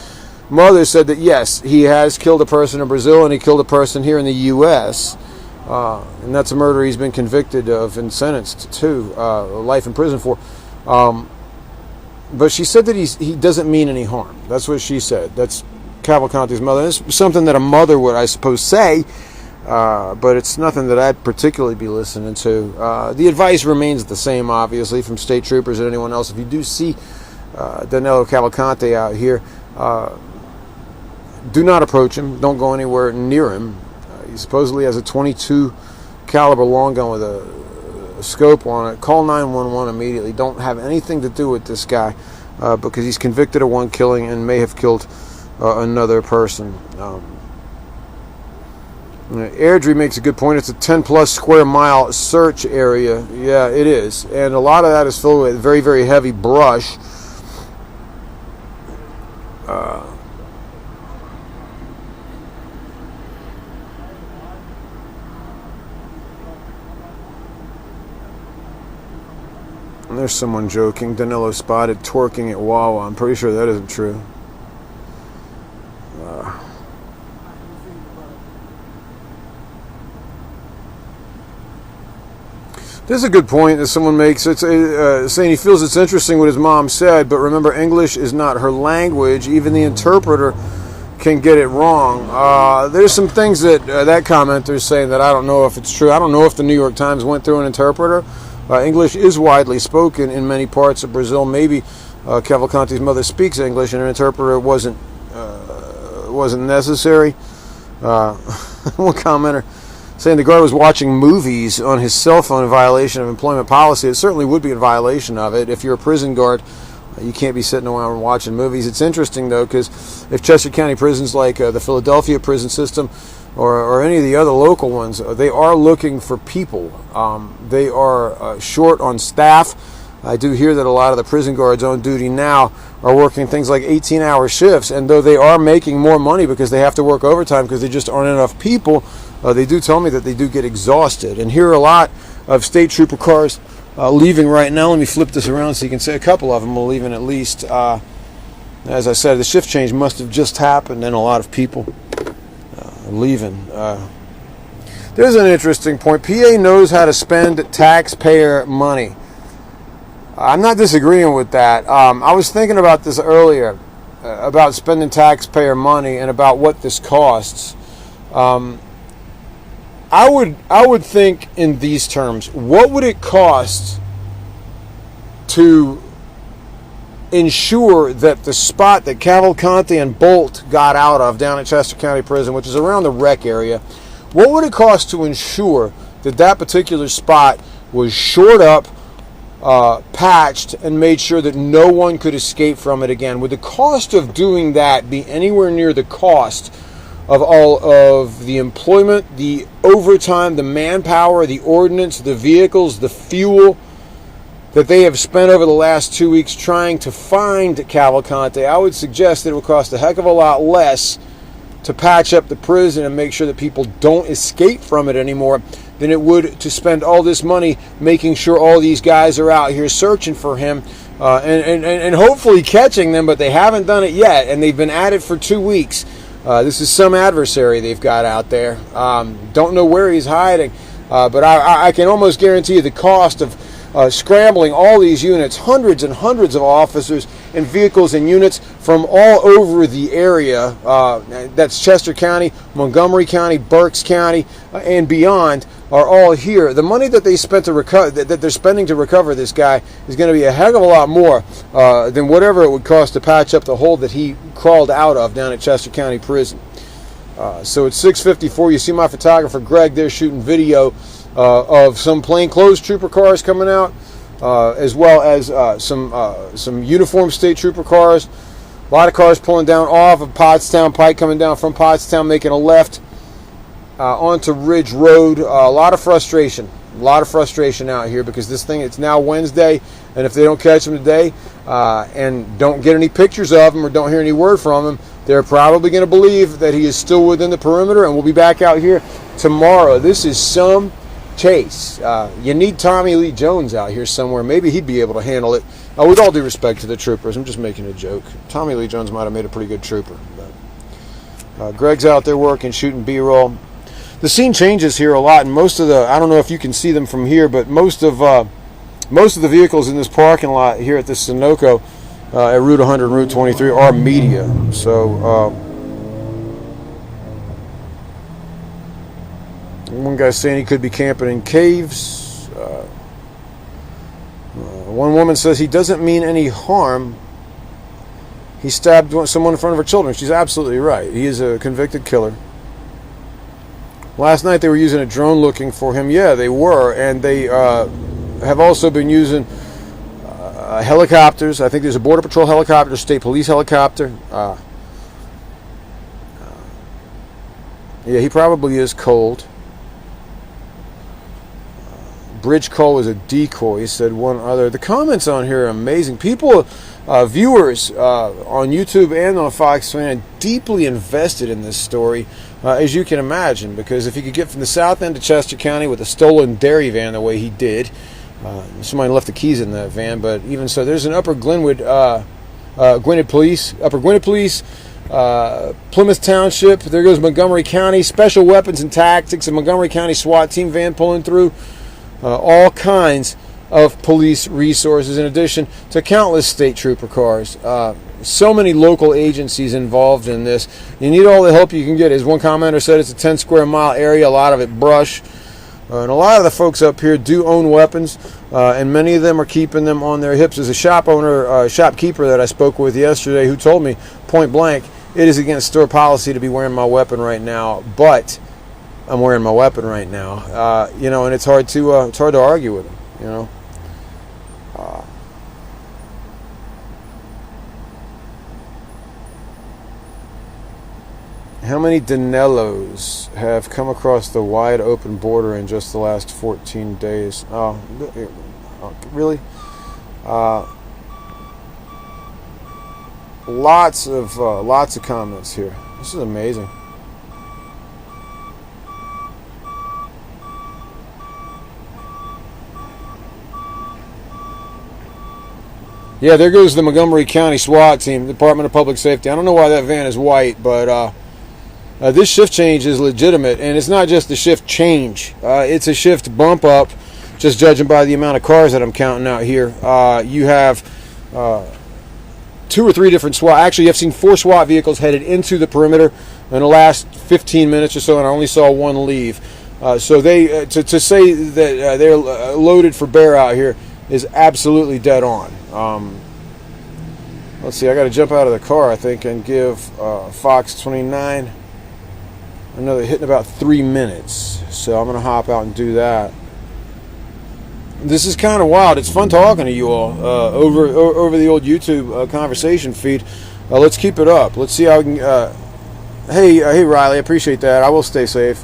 mother said that yes, he has killed a person in Brazil and he killed a person here in the U.S. And that's a murder he's been convicted of and sentenced to life in prison for. But she said that he doesn't mean any harm. That's what she said. That's Cavalcante's mother. It's something that a mother would, I suppose, say. But it's nothing that I'd particularly be listening to. The advice remains the same, obviously, from state troopers and anyone else. If you do see Danelo Cavalcante out here, do not approach him. Don't go anywhere near him. He supposedly has a .22 caliber long gun with a scope on it. Call 911 immediately. Don't have anything to do with this guy because he's convicted of one killing and may have killed another person. Airdrie makes a good point. It's a 10-plus square mile search area. Yeah, it is. And a lot of that is filled with very, very heavy brush. And there's someone joking. Danilo spotted twerking at Wawa. I'm pretty sure that isn't true. This is a good point that someone makes. It's saying he feels it's interesting what his mom said, but remember, English is not her language. Even the interpreter can get it wrong. There's some things that that commenter is saying that I don't know if it's true. I don't know if the New York Times went through an interpreter. English is widely spoken in many parts of Brazil. Maybe Cavalcante's mother speaks English and an interpreter wasn't necessary. One commenter saying the guard was watching movies on his cell phone in violation of employment policy. It certainly would be in violation of it. If you're a prison guard, you can't be sitting around watching movies. It's interesting, though, because if Chester County prisons like the Philadelphia prison system or any of the other local ones, they are looking for people. They are short on staff. I do hear that a lot of the prison guards on duty now are working things like 18-hour shifts, and though they are making more money because they have to work overtime because there just aren't enough people, they do tell me that they do get exhausted. And here are a lot of state trooper cars leaving right now. Let me flip this around so you can see a couple of them are leaving at least. As I said, the shift change must have just happened, and a lot of people are leaving. There's an interesting point. PA knows how to spend taxpayer money. I'm not disagreeing with that. I was thinking about this earlier, about spending taxpayer money and about what this costs. I would think in these terms. What would it cost to ensure that the spot that Cavalcante and Bolt got out of down at Chester County Prison, which is around the rec area, what would it cost to ensure that that particular spot was shored up, patched, and made sure that no one could escape from it again? Would the cost of doing that be anywhere near the cost of all of the employment, the overtime, the manpower, the ordnance, the vehicles, the fuel that they have spent over the last 2 weeks trying to find Cavalcante? I would suggest that it would cost a heck of a lot less to patch up the prison and make sure that people don't escape from it anymore than it would to spend all this money making sure all these guys are out here searching for him and hopefully catching them, but they haven't done it yet, and they've been at it for 2 weeks. This is some adversary they've got out there. Don't know where he's hiding, but I can almost guarantee you the cost of scrambling all these units, hundreds and hundreds of officers and vehicles and units from all over the area. That's Chester County, Montgomery County, Berks County, and beyond are all here. The money that they spent to that they're spending to recover this guy is going to be a heck of a lot more than whatever it would cost to patch up the hole that he crawled out of down at Chester County Prison. So it's 6:54. You see my photographer Greg there shooting video of some plainclothes trooper cars coming out, as well as some uniformed state trooper cars. A lot of cars pulling down off of Pottstown Pike, coming down from Pottstown, making a left onto Ridge Road. A lot of frustration out here because this thing, it's now Wednesday, and if they don't catch him today and don't get any pictures of him or don't hear any word from him, they're probably going to believe that he is still within the perimeter, and we'll be back out here tomorrow. This is some chase. You need Tommy Lee Jones out here somewhere. Maybe he'd be able to handle it. With all due respect to the troopers, I'm just making a joke. Tommy Lee Jones might have made a pretty good trooper. But Greg's out there working, shooting B-roll. The scene changes here a lot, and most of the, I don't know if you can see them from here, but most of the vehicles in this parking lot here at the Sunoco at Route 100 and Route 23 are media. So one guy's saying he could be camping in caves. One woman says he doesn't mean any harm. He stabbed someone in front of her children. She's absolutely right. He is a convicted killer. Last night they were using a drone looking for him. Yeah, they were. And they have also been using helicopters. I think there's a Border Patrol helicopter, state police helicopter. Yeah, he probably is cold. Bridge call was a decoy, he said one other. The comments on here are amazing. People, viewers on YouTube and on Fox 29 deeply invested in this story, as you can imagine, because if he could get from the south end of Chester County with a stolen dairy van the way he did, somebody left the keys in that van, but even so, there's an Upper Glenwood, Gwinnett Police, Plymouth Township. There goes Montgomery County, Special Weapons and Tactics, a Montgomery County SWAT team van pulling through. All kinds of police resources in addition to countless state trooper cars. So many local agencies involved in this. You need all the help you can get. As one commenter said, it's a 10 square mile area, a lot of it brush. And a lot of the folks up here do own weapons, and many of them are keeping them on their hips. There's a shopkeeper that I spoke with yesterday who told me point blank, it is against store policy to be wearing my weapon right now, but I'm wearing my weapon right now, and it's hard to argue with him, How many Danelos have come across the wide open border in just the last 14 days? Oh, really? Lots of comments here. This is amazing. Yeah, there goes the Montgomery County SWAT team, Department of Public Safety. I don't know why that van is white, but this shift change is legitimate, and it's not just the shift change. It's a shift bump up, just judging by the amount of cars that I'm counting out here. You have 2 or 3 different SWAT. Actually, I've seen 4 SWAT vehicles headed into the perimeter in the last 15 minutes or so, and I only saw 1 leave. So they to say that they're loaded for bear out here is absolutely dead on. Let's see, I got to jump out of the car, I think, and give Fox 29 another hit in about 3 minutes. So I'm going to hop out and do that. This is kind of wild. It's fun talking to you all over the old YouTube conversation feed. Let's keep it up. Let's see how we can... Hey, Riley, I appreciate that. I will stay safe.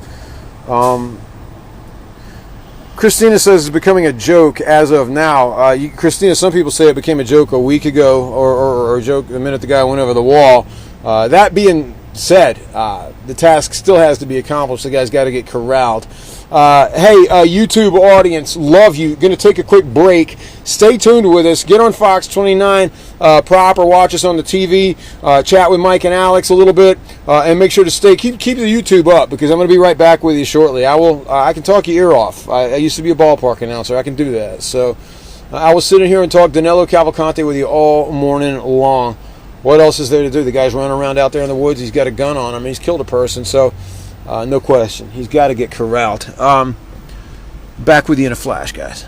Christina says it's becoming a joke as of now. Christina, some people say it became a joke a week ago, or a joke the minute the guy went over the wall. That being said, the task still has to be accomplished. The guy's got to get corralled. Hey, YouTube audience, love you. Going to take a quick break. Stay tuned with us. Get on Fox 29 proper. Watch us on the TV. Chat with Mike and Alex a little bit, and make sure to keep the YouTube up, because I'm going to be right back with you shortly. I can talk your ear off. I used to be a ballpark announcer. I can do that. So I will sit in here and talk Danelo Cavalcante with you all morning long. What else is there to do? The guy's running around out there in the woods. He's got a gun on him. He's killed a person, so no question. He's got to get corralled. Back with you in a flash, guys.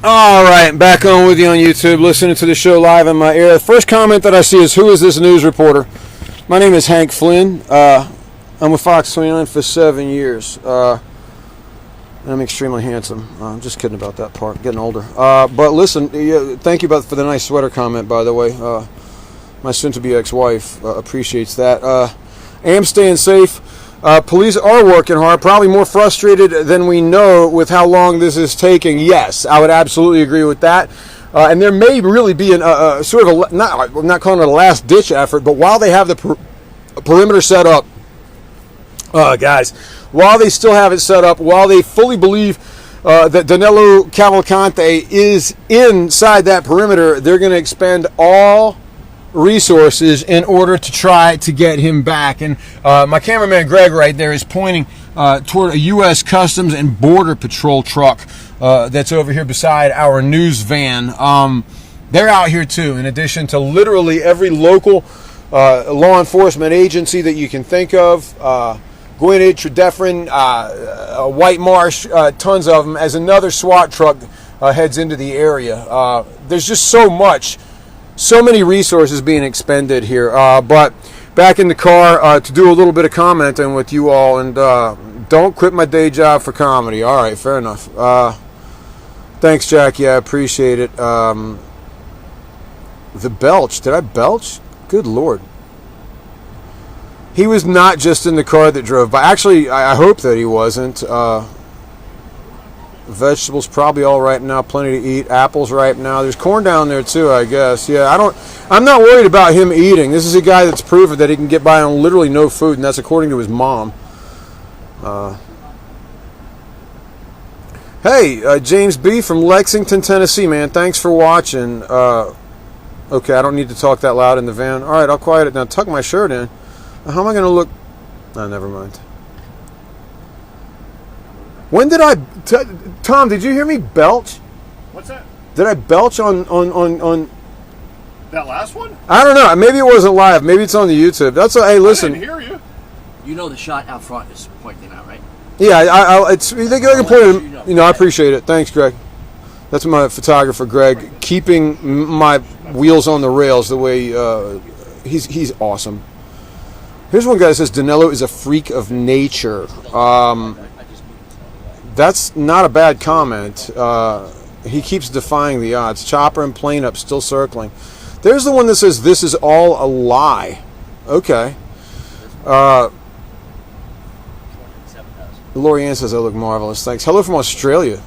All right, back on with you on YouTube, listening to the show live in my ear. The first comment that I see is, who is this news reporter? My name is Hank Flynn. I'm with Fox 29 for 7 years. And I'm extremely handsome. I'm just kidding about that part, getting older. But listen, thank you for the nice sweater comment, by the way. My soon-to-be ex-wife appreciates that. I am staying safe. Police are working hard, probably more frustrated than we know with how long this is taking. Yes, I would absolutely agree with that. And there may really be a sort of I'm not calling it a last-ditch effort, but while they have the perimeter set up, guys, while they still have it set up, while they fully believe that Danelo Cavalcante is inside that perimeter, they're going to expend all resources in order to try to get him back. And my cameraman Greg right there is pointing toward a U.S. Customs and Border Patrol truck that's over here beside our news van. They're out here too, in addition to literally every local law enforcement agency that you can think of. Gwynedd, Tredyffrin, White Marsh, tons of them, as another SWAT truck heads into the area. There's just so many resources being expended here. But back in the car to do a little bit of commenting with you all, and don't quit my day job for comedy. All right, fair enough. Thanks, Jackie. I appreciate it. The belch. Did I belch? Good Lord. He was not just in the car that drove by. Actually, I hope that he wasn't. Vegetables probably all ripe now, plenty to eat. Apples ripe now. There's corn down there too, I guess. Yeah, I'm not worried about him eating. This is a guy that's proven that he can get by on literally no food, and that's according to his mom. Hey, James B. from Lexington, Tennessee, man. Thanks for watching. Okay, I don't need to talk that loud in the van. All right, I'll quiet it down. Tuck my shirt in. How am I going to look? Oh, never mind. When did Tom, did you hear me belch? What's that? Did I belch on that last one? I don't know. Maybe it wasn't live. Maybe it's on the YouTube. Hey, listen. I didn't hear you. You know the shot out front is pointing out, right? Yeah, they can point it. I appreciate it. Thanks, Greg. That's my photographer, Greg, keeping my wheels on the rails the way he's awesome. Here's one guy that says Danelo is a freak of nature. That's not a bad comment. He keeps defying the odds. Chopper and plane up, still circling. There's the one that says this is all a lie. Okay. Lorianne says I look marvelous. Thanks. Hello from Australia.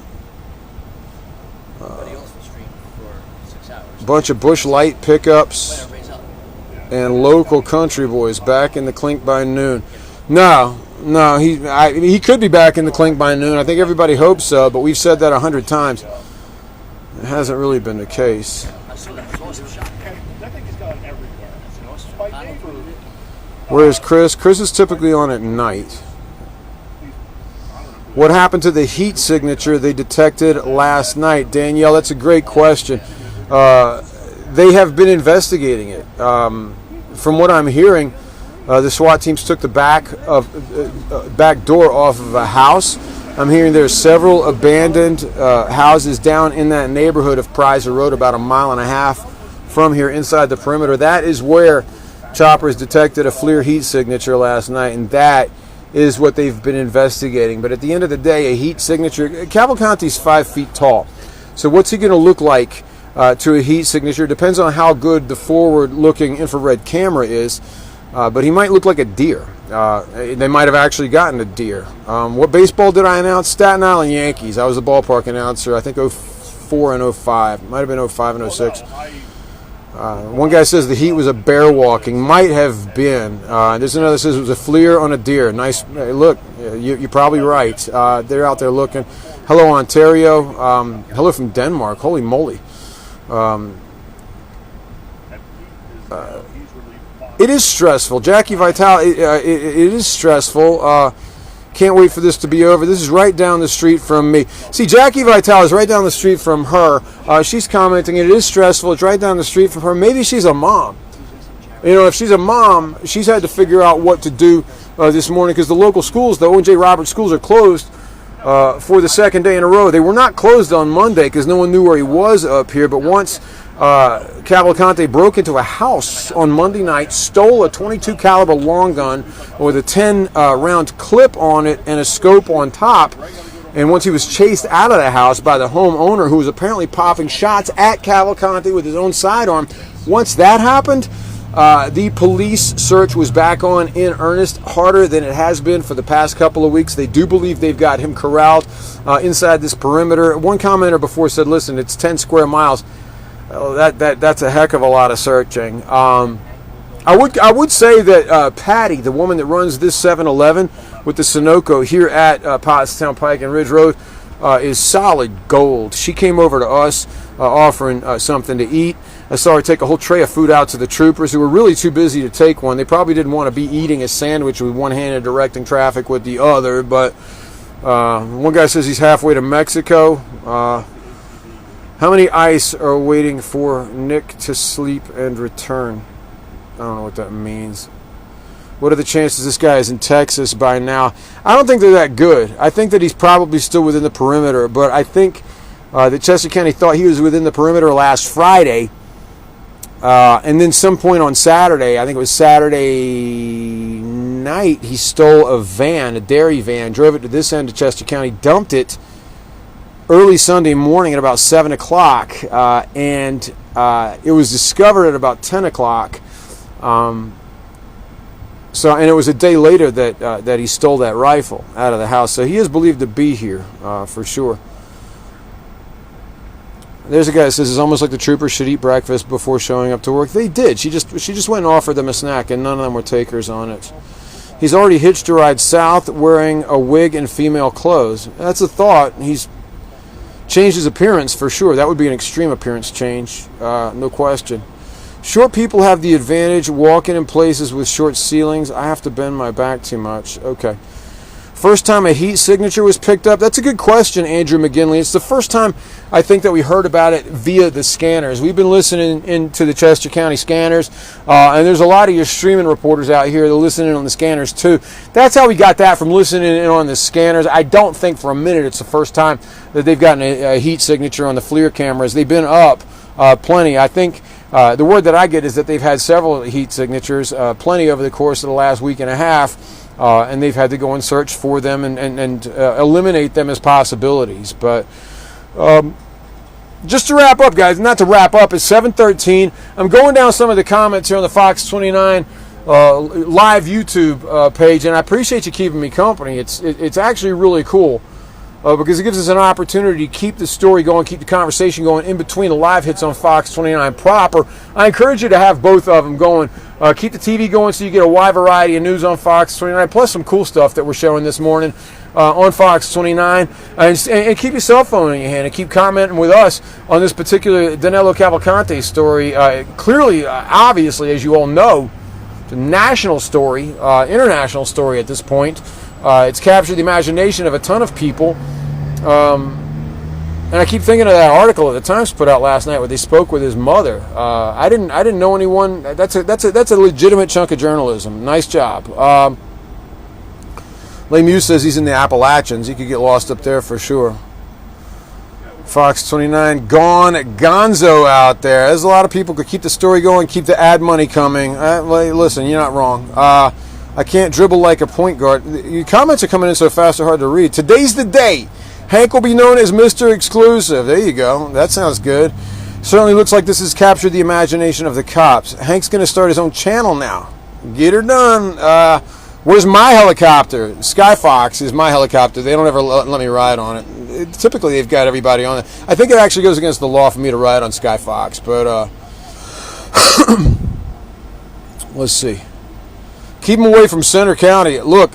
Bunch of Bush Light pickups and local country boys back in the clink by noon. No, he could be back in the clink by noon. I think everybody hopes so, but we've said that 100 times. It hasn't really been the case. I think he's gone everywhere. By neighbor, Where's Chris? Chris is typically on at night. What happened to the heat signature they detected last night? Danielle, that's a great question. They have been investigating it. From what I'm hearing, the SWAT teams took the back door off of a house. I'm hearing there's several abandoned houses down in that neighborhood of Prizer Road, about a mile and a half from here inside the perimeter. That is where choppers detected a FLIR heat signature last night, and that is what they've been investigating. But at the end of the day, a heat signature, Cavalcante's 5 feet tall. So what's he going to look like to a heat signature? Depends on how good the forward-looking infrared camera is, but he might look like a deer. They might have actually gotten a deer. What baseball did I announce? Staten Island Yankees. I was the ballpark announcer, I think 04 and 05. Might have been 05 and 06. One guy says the heat was a bear walking. Might have been. There's another says it was a FLIR on a deer. Nice. Look, you're probably right. They're out there looking. Hello, Ontario. Hello from Denmark. Holy moly. It is stressful. Jackie Vitale, it is stressful. Can't wait for this to be over. This is right down the street from me. See, Jackie Vitale is right down the street from her. She's commenting, it is stressful. It's right down the street from her. Maybe she's a mom. You know, if she's a mom, she's had to figure out what to do this morning because the local schools, the O&J Roberts schools, are closed for the second day in a row. They were not closed on Monday because no one knew where he was up here, but once Cavalcante broke into a house on Monday night, stole a .22 caliber long gun with a 10 round clip on it and a scope on top. And once he was chased out of the house by the homeowner, who was apparently popping shots at Cavalcante with his own sidearm, once that happened, the police search was back on in earnest, harder than it has been for the past couple of weeks. They do believe they've got him corralled inside this perimeter. One commenter before said, listen, it's 10 square miles. Oh, that's a heck of a lot of searching. I would say that Patty, the woman that runs this 7-Eleven with the Sunoco here at Pottstown Pike and Ridge Road, is solid gold. She came over to us offering something to eat. I saw her take a whole tray of food out to the troopers who were really too busy to take one. They probably didn't want to be eating a sandwich with one hand and directing traffic with the other. But one guy says he's halfway to Mexico. How many ice are waiting for Nick to sleep and return? I don't know what that means. What are the chances this guy is in Texas by now? I don't think they're that good. I think that he's probably still within the perimeter, but I think that Chester County thought he was within the perimeter last Friday. And then some point on Saturday, I think it was Saturday night, he stole a van, a dairy van, drove it to this end of Chester County, dumped it early Sunday morning at about 7 o'clock, and it was discovered at about 10 o'clock. And it was a day later that he stole that rifle out of the house. So he is believed to be here for sure. There's a guy that says it's almost like the troopers should eat breakfast before showing up to work. They did. She just went and offered them a snack, and none of them were takers on it. He's already hitched a ride south wearing a wig and female clothes. That's a thought. He's changed his appearance for sure. That would be an extreme appearance change, no question. Short people have the advantage walking in places with short ceilings. I have to bend my back too much. Okay. First time a heat signature was picked up? That's a good question, Andrew McGinley. It's the first time I think that we heard about it via the scanners. We've been listening into the Chester County scanners, and there's a lot of your streaming reporters out here that are listening on the scanners too. That's how we got that, from listening in on the scanners. I don't think for a minute it's the first time that they've gotten a heat signature on the FLIR cameras. They've been up plenty. I think the word that I get is that they've had several heat signatures, plenty over the course of the last week and a half. And they've had to go and search for them and eliminate them as possibilities. But just to wrap up, guys, not to wrap up, it's 7:13. I'm going down some of the comments here on the Fox 29 live YouTube page, and I appreciate you keeping me company. It's actually really cool because it gives us an opportunity to keep the story going, keep the conversation going in between the live hits on Fox 29 proper. I encourage you to have both of them going. Keep the TV going so you get a wide variety of news on Fox 29, plus some cool stuff that we're showing this morning on Fox 29. And keep your cell phone in your hand and keep commenting with us on this particular Danelo Cavalcante story. Clearly, obviously, as you all know, It's a national story, international story at this point. It's captured the imagination of a ton of people. And I keep thinking of that article that the Times put out last night where they spoke with his mother. I didn't know anyone. That's a legitimate chunk of journalism. Nice job. Lemieux says he's in the Appalachians. He could get lost up there for sure. Fox 29 gone, Gonzo out there. There's a lot of people could keep the story going, keep the ad money coming. Listen, you're not wrong. I can't dribble like a point guard. Your comments are coming in so fast they're hard to read. Today's the day. Hank will be known as Mr. Exclusive. There you go. That sounds good. Certainly looks like this has captured the imagination of the cops. Hank's going to start his own channel now. Get her done. Where's my helicopter? Skyfox is my helicopter. They don't ever let me ride on it. Typically, they've got everybody on it. I think it actually goes against the law for me to ride on Skyfox. But let's see. Keep him away from Center County. Look,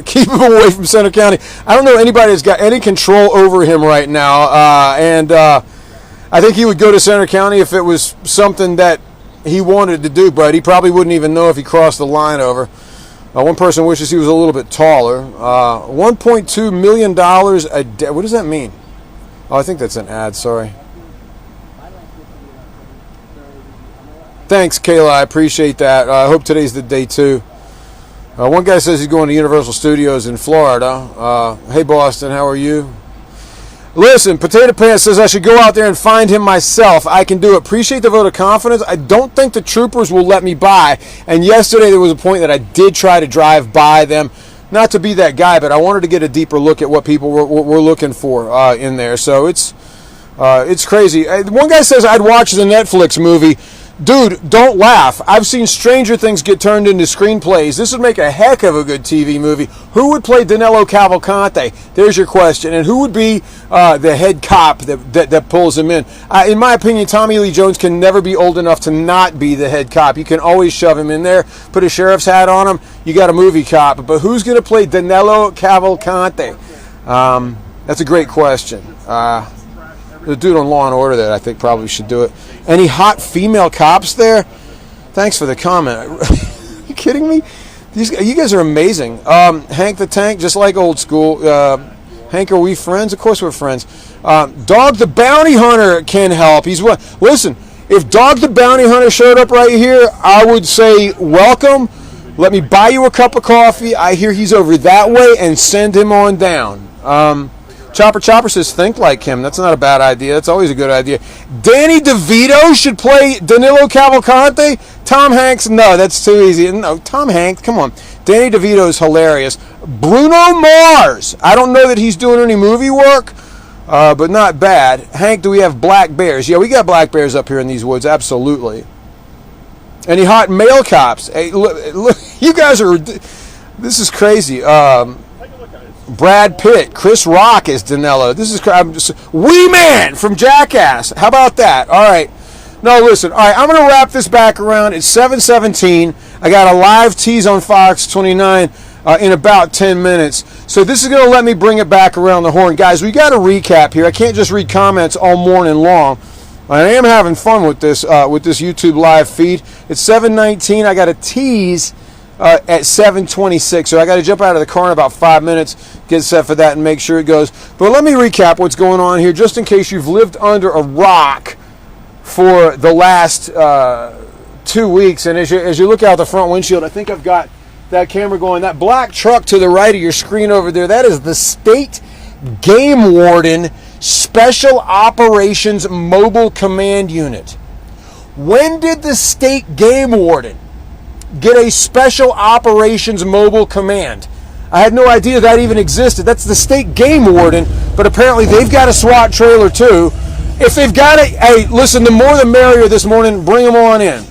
keep him away from Center County. I don't know anybody that's got any control over him right now. And I think he would go to Center County if it was something that he wanted to do, but he probably wouldn't even know if he crossed the line over. One person wishes he was a little bit taller. $1.2 million a day. What does that mean? Oh, I think that's an ad. Sorry. Thanks, Kayla. I appreciate that. I hope today's the day, too. One guy says he's going to Universal Studios in Florida. Hey, Boston, how are you? Listen, Potato Pants says I should go out there and find him myself. I can do it. Appreciate the vote of confidence. I don't think the troopers will let me by. And yesterday there was a point that I did try to drive by them. Not to be that guy, but I wanted to get a deeper look at what people were looking for in there. So it's crazy. One guy says I'd watch the Netflix movie. Dude, don't laugh. I've seen Stranger Things get turned into screenplays. This would make a heck of a good TV movie. Who would play Danelo Cavalcante? There's your question. And who would be the head cop that pulls him in? In my opinion, Tommy Lee Jones can never be old enough to not be the head cop. You can always shove him in there, put a sheriff's hat on him. You got a movie cop. But who's going to play Danelo Cavalcante? That's a great question. The dude on Law and Order that I think probably should do it. Any hot female cops there? Thanks for the comment. Are you kidding me? You guys are amazing. Hank the Tank, just like old school. Hank, are we friends? Of course we're friends. Dog the Bounty Hunter can help. Listen, if Dog the Bounty Hunter showed up right here, I would say welcome. Let me buy you a cup of coffee. I hear he's over that way, and send him on down. Chopper says, think like him. That's not a bad idea. That's always a good idea. Danny DeVito should play Danilo Cavalcante. Tom Hanks, no, that's too easy. No, Tom Hanks, come on. Danny DeVito is hilarious. Bruno Mars. I don't know that he's doing any movie work, but not bad. Hank, do we have black bears? Yeah, we got black bears up here in these woods, absolutely. Any hot male cops? Hey, look, you guys are, this is crazy. Brad Pitt, Chris Rock is Danilo. This is Wee Man from Jackass. How about that? All right. No, listen. All right, I'm going to wrap this back around. It's 7:17. I got a live tease on Fox 29 in about 10 minutes. So this is going to let me bring it back around the horn. Guys, we got to recap here. I can't just read comments all morning long. I am having fun with this YouTube live feed. It's 7:19. I got a tease at 7:26, so I got to jump out of the car in about 5 minutes, get set for that, and make sure it goes. But let me recap what's going on here, just in case you've lived under a rock for the last 2 weeks. And as you look out the front windshield, I think I've got that camera going. That black truck to the right of your screen over there, that is the State Game Warden Special Operations Mobile Command Unit. When did the State Game Warden get a Special Operations Mobile Command? I had no idea that even existed. That's the State Game Warden, but apparently they've got a SWAT trailer too. If they've got it, hey, listen, the more the merrier this morning. Bring them on in.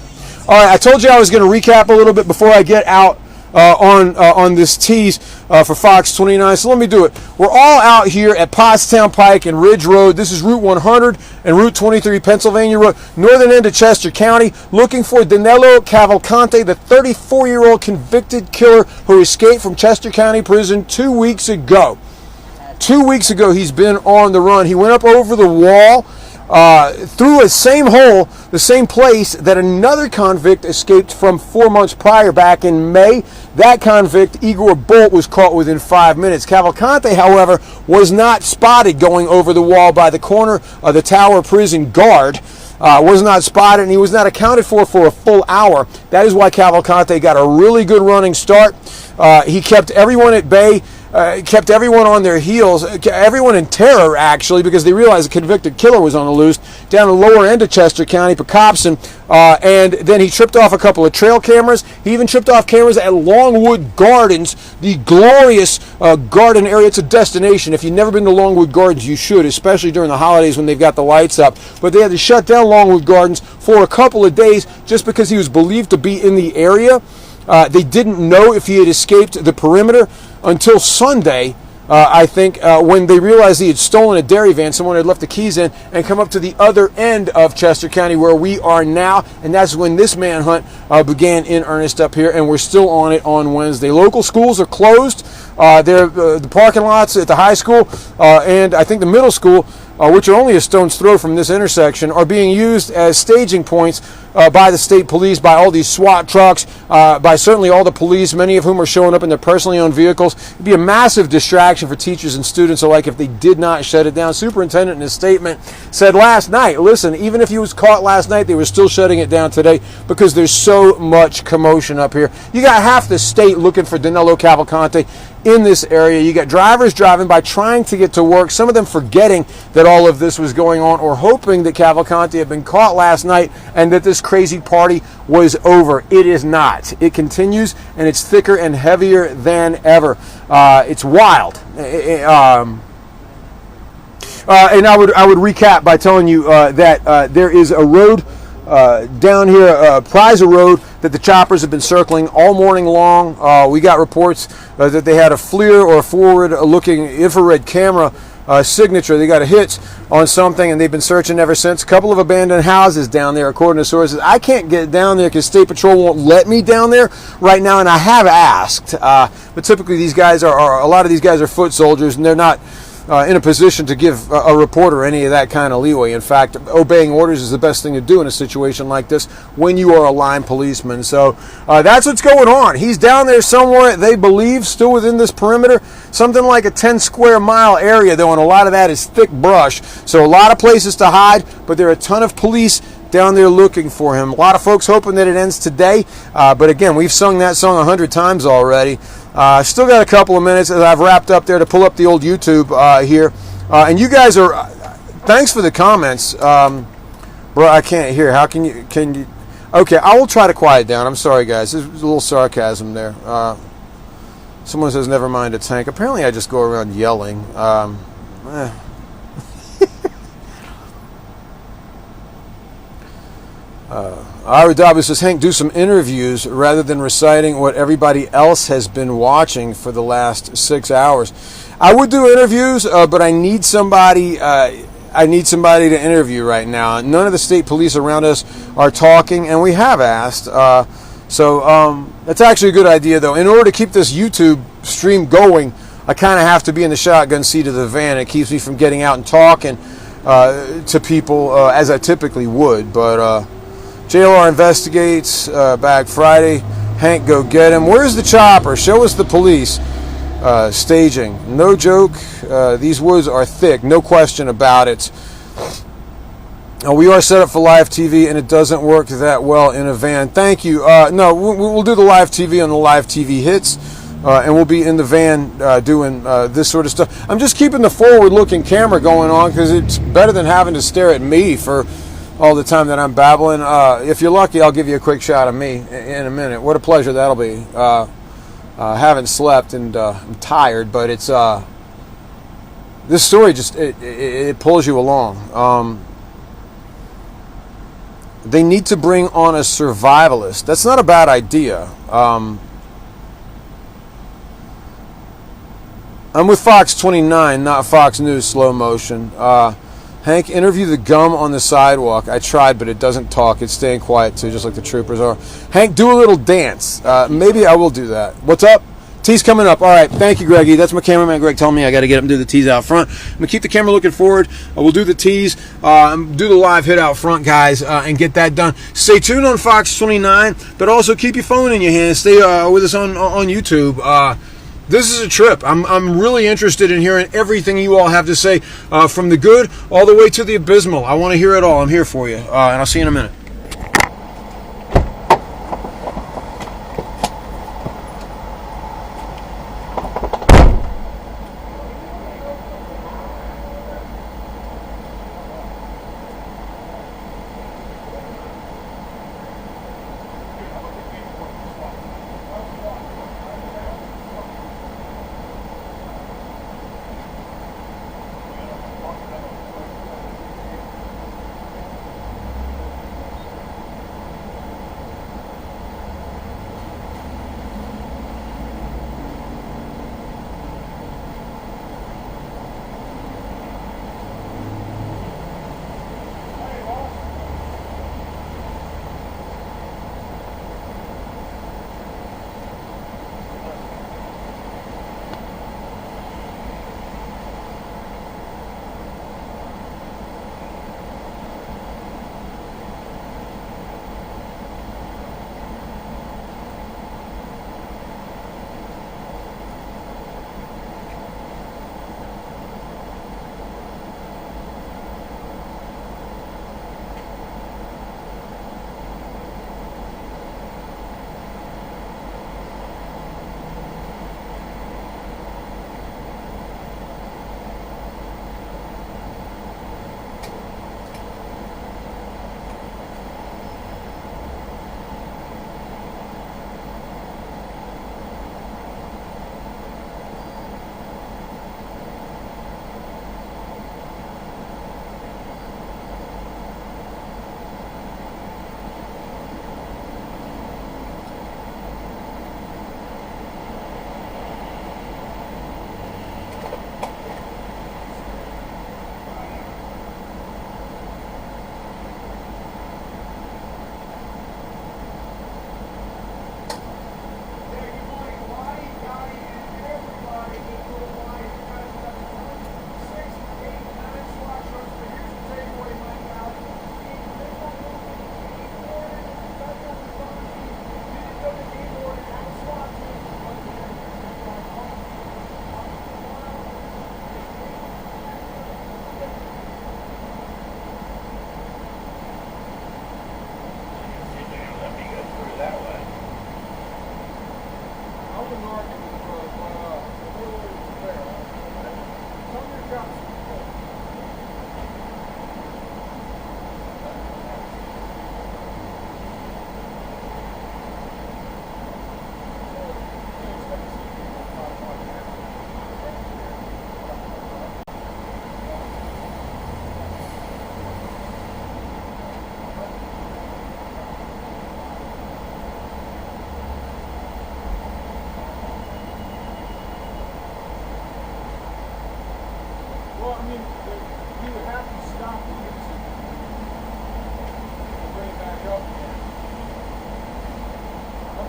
All right, I told you I was going to recap a little bit before I get out on this tease for Fox 29, so let me do it. We're all out here at Pottstown Pike and Ridge Road. This is Route 100 and Route 23, Pennsylvania Road, northern end of Chester County, looking for Danelo Cavalcante, the 34-year-old convicted killer who escaped from Chester County Prison 2 weeks ago. 2 weeks ago, he's been on the run. He went up over the wall through the same hole, the same place that another convict escaped from 4 months prior back in May. That convict, Igor Bolt, was caught within 5 minutes. Cavalcante, however, was not spotted going over the wall by the corner of the Tower Prison guard. Was not spotted, and he was not accounted for a full hour. That is why Cavalcante got a really good running start. He kept everyone at bay. Kept everyone on their heels, everyone in terror, actually, because they realized a convicted killer was on the loose down the lower end of Chester County, Pocopson, and then he tripped off a couple of trail cameras. He even tripped off cameras at Longwood Gardens, the glorious garden area. It's a destination. If you've never been to Longwood Gardens, you should, especially during the holidays when they've got the lights up. But they had to shut down Longwood Gardens for a couple of days just because he was believed to be in the area. They didn't know if he had escaped the perimeter until Sunday, I think, when they realized he had stolen a dairy van. Someone had left the keys in and come up to the other end of Chester County where we are now, and that's when this manhunt began in earnest up here, and we're still on it on Wednesday. Local schools are closed. The parking lots at the high school and I think the middle school, which are only a stone's throw from this intersection, are being used as staging points by the state police, by all these SWAT trucks, by certainly all the police, many of whom are showing up in their personally owned vehicles. It'd be a massive distraction for teachers and students alike if they did not shut it down. Superintendent in his statement said last night, listen, even if he was caught last night, they were still shutting it down today because there's so much commotion up here. You got half the state looking for Danelo Cavalcante in this area. You got drivers driving by trying to get to work, some of them forgetting that all of this was going on or hoping that Cavalcante had been caught last night and that this crazy party was over. It is not. It continues, and it's thicker and heavier than ever. It's wild. And I would recap by telling you that there is a road down here, Priza Road, that the choppers have been circling all morning long. We got reports that they had a FLIR or a forward-looking infrared camera signature. They got a hit on something, and they've been searching ever since. A couple of abandoned houses down there, according to sources. I can't get down there because State Patrol won't let me down there right now, and I have asked. But typically, these guys are a lot of these guys are foot soldiers, and they're not in a position to give a reporter any of that kind of leeway. In fact, obeying orders is the best thing to do in a situation like this when you are a line policeman. So that's what's going on. He's down there somewhere, they believe, still within this perimeter, something like a 10 square mile area, though, and a lot of that is thick brush. So a lot of places to hide, but there are a ton of police down there looking for him. A lot of folks hoping that it ends today, but again, we've sung that song 100 times already. Still got a couple of minutes as I've wrapped up there to pull up the old YouTube here. And you guys are, thanks for the comments. Bro, I can't hear. How can you, okay, I will try to quiet down. I'm sorry, guys. There's a little sarcasm there. Someone says, never mind, it's Hank. Apparently I just go around yelling. Ira W says, Hank, do some interviews rather than reciting what everybody else has been watching for the last 6 hours. I would do interviews, but I need somebody. I need somebody to interview right now. None of the state police around us are talking, and we have asked. So that's actually a good idea, though. In order to keep this YouTube stream going, I kind of have to be in the shotgun seat of the van. It keeps me from getting out and talking to people as I typically would, but. JLR investigates back Friday. Hank, go get him. Where's the chopper? Show us the police staging. No joke. These woods are thick. No question about it. We are set up for live TV, and it doesn't work that well in a van. Thank you. No, we'll do the live TV on the live TV hits, and we'll be in the van doing this sort of stuff. I'm just keeping the forward-looking camera going on because it's better than having to stare at me for all the time that I'm babbling. If you're lucky, I'll give you a quick shot of me in a minute. What a pleasure that'll be. Haven't slept and I'm tired, but it's this story just it pulls you along. They need to bring on a survivalist. That's not a bad idea. I'm with Fox 29, not Fox News slow motion. Hank, interview the gum on the sidewalk. I tried, but it doesn't talk. It's staying quiet, too, just like the troopers are. Hank, do a little dance. Maybe I will do that. What's up? Tees coming up. All right. Thank you, Greggy. That's my cameraman, Greg, telling me I got to get him to do the tees out front. I'm going to keep the camera looking forward. We'll do the tees, do the live hit out front, guys, and get that done. Stay tuned on Fox 29, but also keep your phone in your hand. Stay with us on YouTube. This is a trip. I'm really interested in hearing everything you all have to say, from the good all the way to the abysmal. I want to hear it all. I'm here for you, and I'll see you in a minute.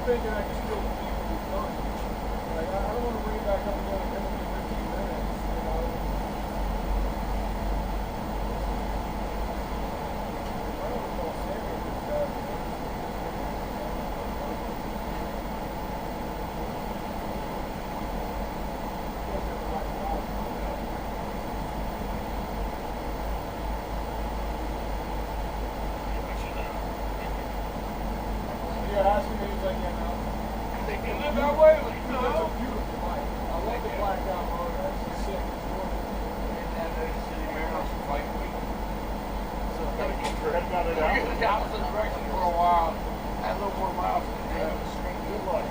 Thinking I can still keep it done. Like, I don't want to bring it back up again in 15 minutes, you know. I don't recall saying it, yeah, ask me, he's like, yeah, no. You live that way? Like, no. It's a beautiful bike. I love the blackout motor. It's just sick. And then there's the city warehouse bike week. So I gotta keep your head down it out. We're in the opposite direction for a while. Add a little more miles to the day. Good luck.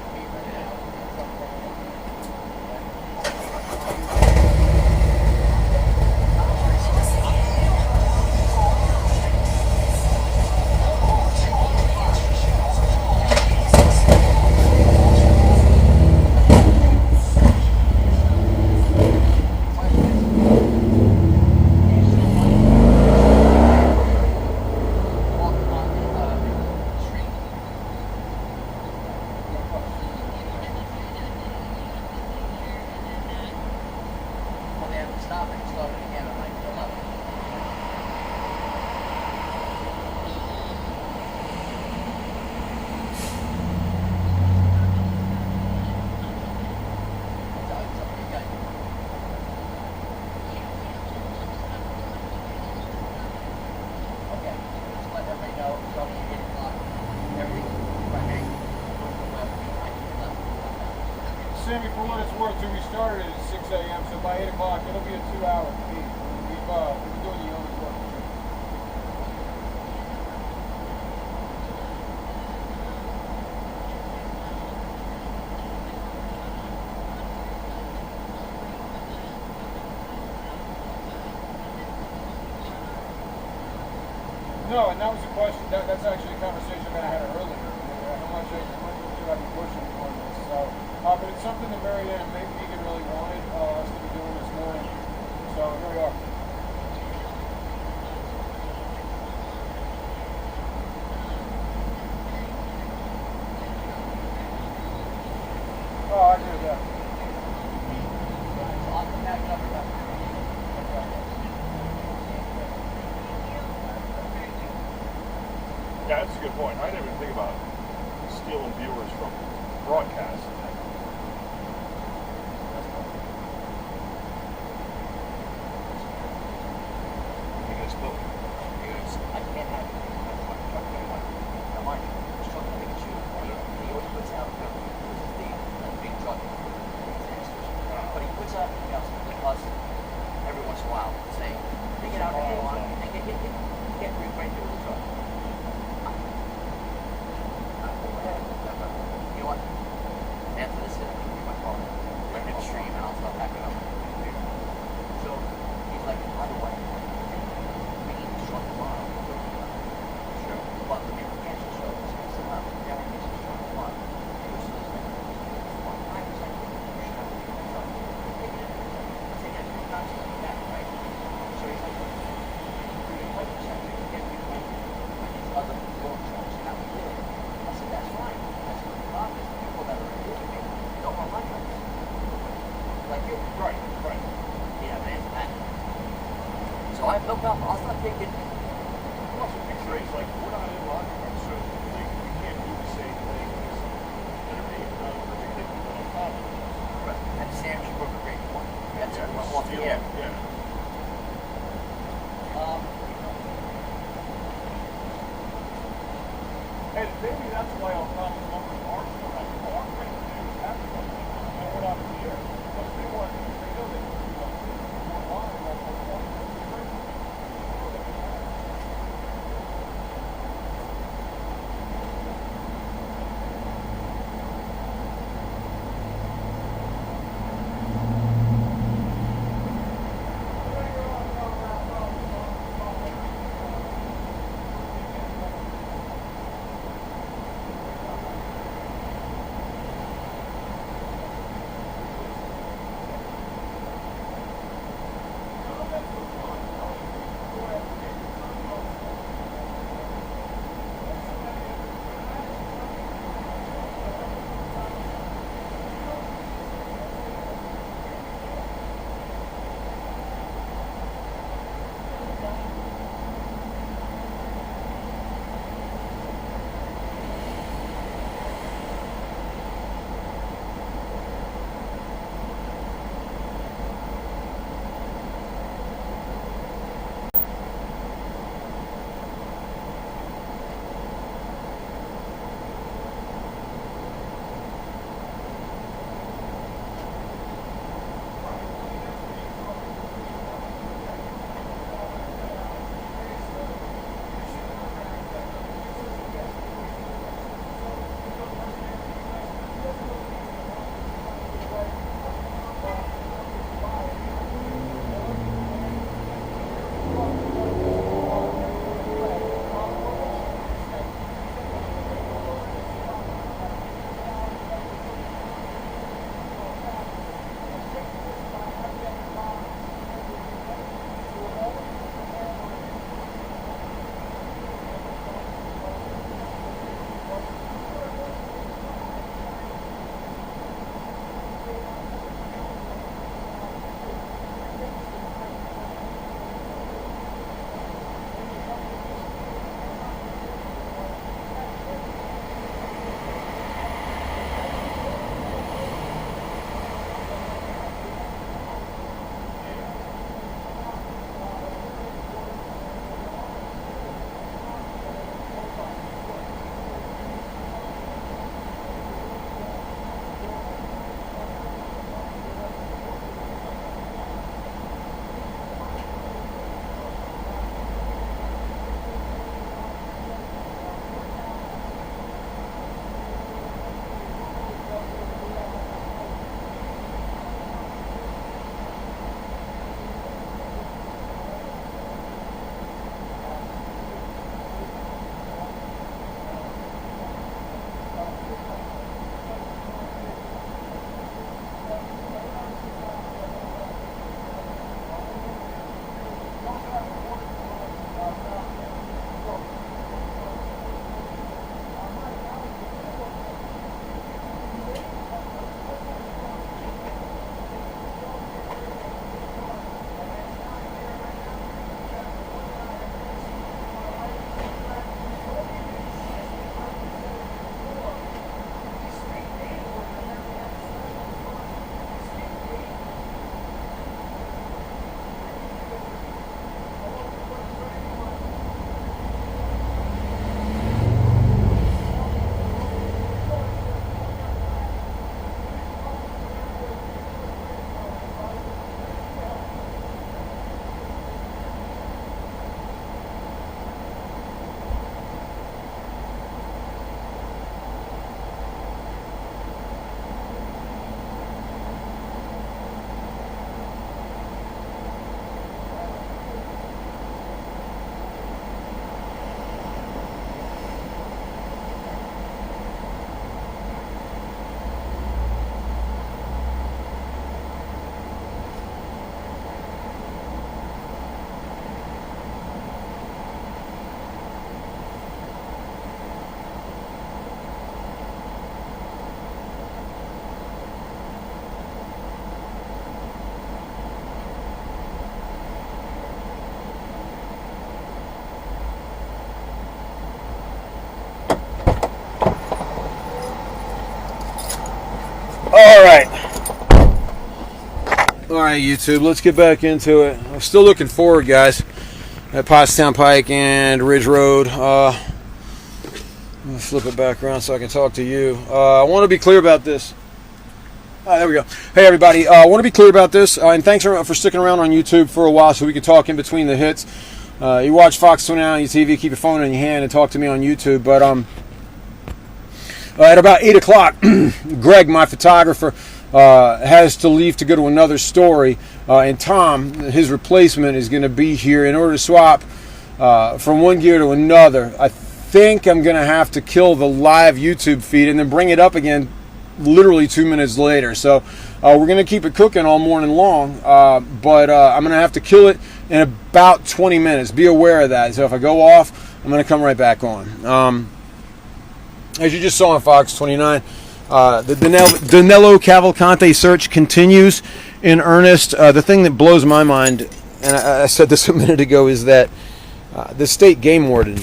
Sammy, for what it's worth, we started at 6 a.m., so by 8 o'clock, it'll be a 2-hour feed. We've been doing the yeoman's work. No, and that was the question. That's actually a conversation that I had earlier. How much should I be pushing on this? So, but it's something that Mary Ann and Megan really wanted us to be doing this morning. So here we are. Oh, I agree with that. Yeah, that's a good point. I didn't even think about stealing viewers from broadcast. Because look, I can't have it. Now, mind you, this truck doesn't shoot. He always puts out, this is the big truck. But he puts out us every once in a while saying, take it out if you want, and get right there with the truck. You know what? After this, I can get my car, right midstream, and I'll start backing up. So he's like, by the way, we need to truck tomorrow. Sure. But the people can't just show us. Somehow, Darren needs to truck tomorrow. He was like, I was like, you should have to take the truck. Take it in. Take it 3 times to come back, right? So he's like, what percent you can get me with these other road trucks? And I'm really, I said, that's fine. That's what the problem is. The people that are doing it don't want my trucks. Like you. Right. Yeah, man, it's bad. So I have no problem. I'll start taking. Plus, the picture is like, we're not in Rotterdam, so we can't do the same thing as that are being done for the people that are following us. And Sam should work a great point. That's Yeah, off the air. yeah. And maybe that's why I'll probably come with Mark. People are great to do that. And we're not in the air. But if they want, they know they can do more live on the point. right, YouTube, let's get back into it. I'm still looking forward, guys, at Pottstown Pike and Ridge Road. I'm going to flip it back around so I can talk to you. I want to be clear about this. There we go. Hey, everybody. I want to be clear about this, and thanks for sticking around on YouTube for a while so we can talk in between the hits. You watch Fox 29 on your TV, keep your phone in your hand, and talk to me on YouTube. But at about 8 o'clock, Greg, my photographer, has to leave to go to another story, and Tom, his replacement, is going to be here in order to swap from one gear to another. I think I'm going to have to kill the live YouTube feed and then bring it up again literally 2 minutes later. So we're going to keep it cooking all morning long, but I'm going to have to kill it in about 20 minutes. Be aware of that. So if I go off, I'm going to come right back on. As you just saw on Fox 29, the Danelo Cavalcante search continues in earnest. The thing that blows my mind, and I said this a minute ago, is that the state game warden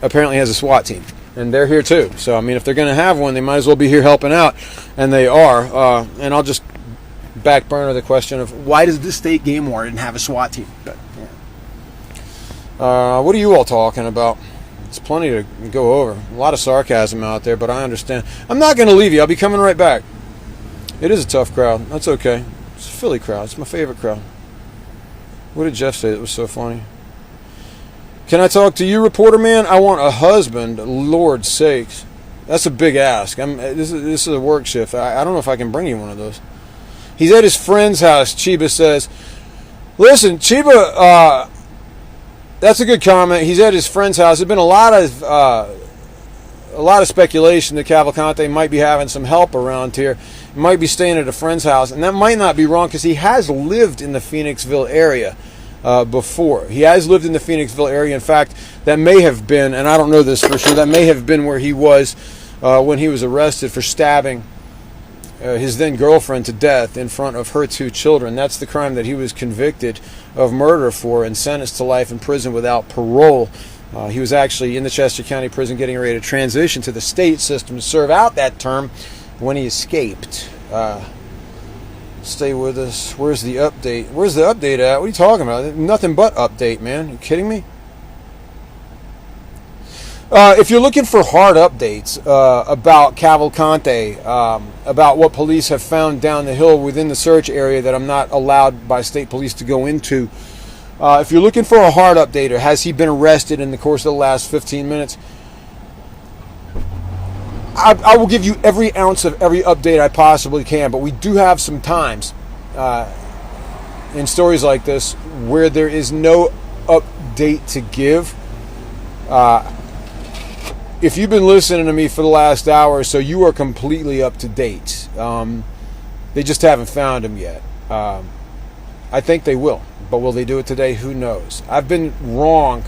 apparently has a SWAT team, and they're here too. So, I mean, if they're going to have one, they might as well be here helping out, and they are. And I'll just back burner the question of why does the state game warden have a SWAT team? But, yeah. What are you all talking about? It's plenty to go over. A lot of sarcasm out there, but I understand. I'm not going to leave you. I'll be coming right back. It is a tough crowd. That's okay. It's a Philly crowd. It's my favorite crowd. What did Jeff say that was so funny? Can I talk to you, reporter man? I want a husband. Lord sakes. That's a big ask. This is a work shift. I don't know if I can bring you one of those. He's at his friend's house, Chiba says. Listen, Chiba, that's a good comment. He's at his friend's house. There's been a lot of speculation that Cavalcante might be having some help around here. He might be staying at a friend's house, and that might not be wrong because he has lived in the Phoenixville area before. He has lived in the Phoenixville area. In fact, that may have been, and I don't know this for sure, that may have been where he was when he was arrested for stabbing his then girlfriend to death in front of her 2 children. That's the crime that he was convicted of murder for and sentenced to life in prison without parole. He was actually in the Chester County Prison getting ready to transition to the state system to serve out that term when he escaped. Stay with us. Where's the update? Where's the update at? What are you talking about? Nothing but update, man. Are you kidding me? If you're looking for hard updates about Cavalcante, about what police have found down the hill within the search area that I'm not allowed by state police to go into, if you're looking for a hard update, or has he been arrested in the course of the last 15 minutes, I will give you every ounce of every update I possibly can, but we do have some times in stories like this where there is no update to give. If you've been listening to me for the last hour or so, you are completely up to date. They just haven't found him yet. I think they will, but will they do it today? Who knows? I've been wrong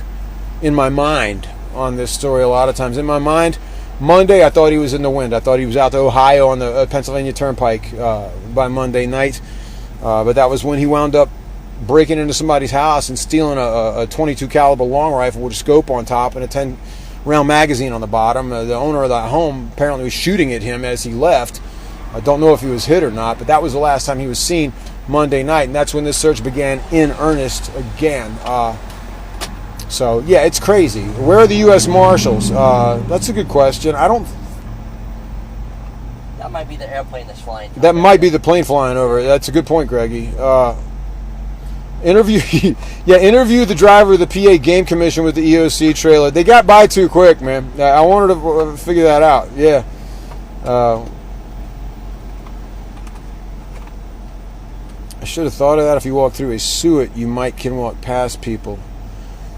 in my mind on this story a lot of times. In my mind, Monday, I thought he was in the wind. I thought he was out to Ohio on the Pennsylvania Turnpike by Monday night. But that was when he wound up breaking into somebody's house and stealing a .22 caliber long rifle with a scope on top and a 10-round magazine on the bottom. The owner of that home apparently was shooting at him as he left. I don't know if he was hit or not, but that was the last time he was seen Monday night, and that's when this search began in earnest again. So, yeah, it's crazy. Where are the U.S. Marshals? That's a good question. That might be the airplane that's flying. That might be the plane flying over. That's a good point, Greggy. Interview the driver of the PA Game Commission with the EOC trailer. They got by too quick, man. I wanted to figure that out. Yeah. I should have thought of that. If you walk through a suet, you can walk past people.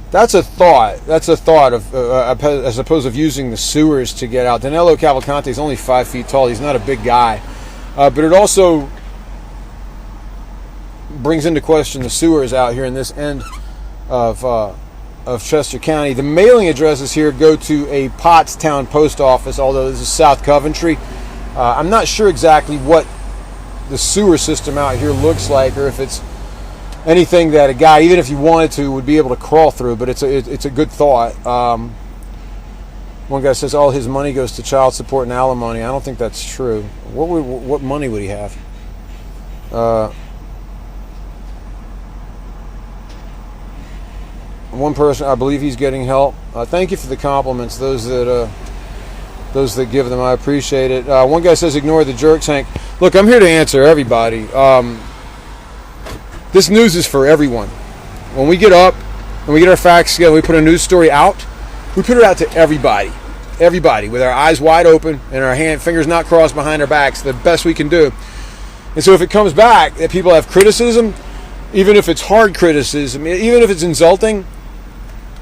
That's a thought. That's a thought of, as opposed of using the sewers to get out. Danelo Cavalcante is only 5 feet tall. He's not a big guy, but it also brings into question the sewers out here in this end of Chester County. The mailing addresses here go to a Pottstown post office, although this is South Coventry. I'm not sure exactly what the sewer system out here looks like, or if it's anything that a guy, even if you wanted to, would be able to crawl through. But it's a good thought. One guy says all his money goes to child support and alimony. I don't think that's true. What money would he have? One person, I believe he's getting help. Thank you for the compliments. Those that give them, I appreciate it. One guy says, ignore the jerks, Hank. Look, I'm here to answer everybody. This news is for everyone. When we get up and we get our facts together, we put a news story out, we put it out to everybody. Everybody, with our eyes wide open and our fingers not crossed behind our backs, the best we can do. And so if it comes back that people have criticism, even if it's hard criticism, even if it's insulting,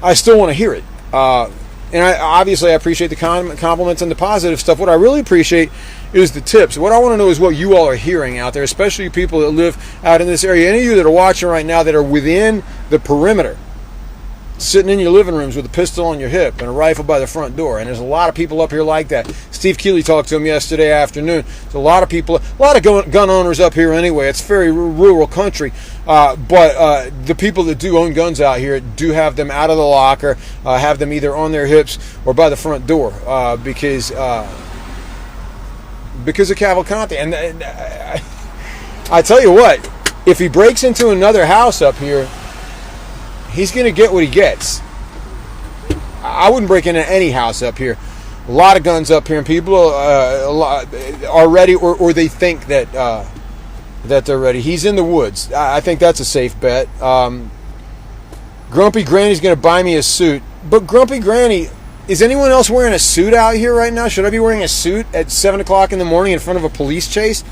I still want to hear it. And obviously I appreciate the compliments and the positive stuff. What I really appreciate is the tips. What I want to know is what you all are hearing out there, especially people that live out in this area. Any of you that are watching right now that are within the perimeter, sitting in your living rooms with a pistol on your hip and a rifle by the front door. And there's a lot of people up here like that. Steve Keeley talked to him yesterday afternoon. There's a lot of people, a lot of gun owners up here anyway. It's very rural country. But the people that do own guns out here do have them out of the locker, have them either on their hips or by the front door because of Cavalcante. And I tell you what, if he breaks into another house up here, he's going to get what he gets. I wouldn't break into any house up here. A lot of guns up here, and people are ready, or they think that they're ready. He's in the woods. I think that's a safe bet. Grumpy Granny's going to buy me a suit. But Grumpy Granny, is anyone else wearing a suit out here right now? Should I be wearing a suit at 7 o'clock in the morning in front of a police chase?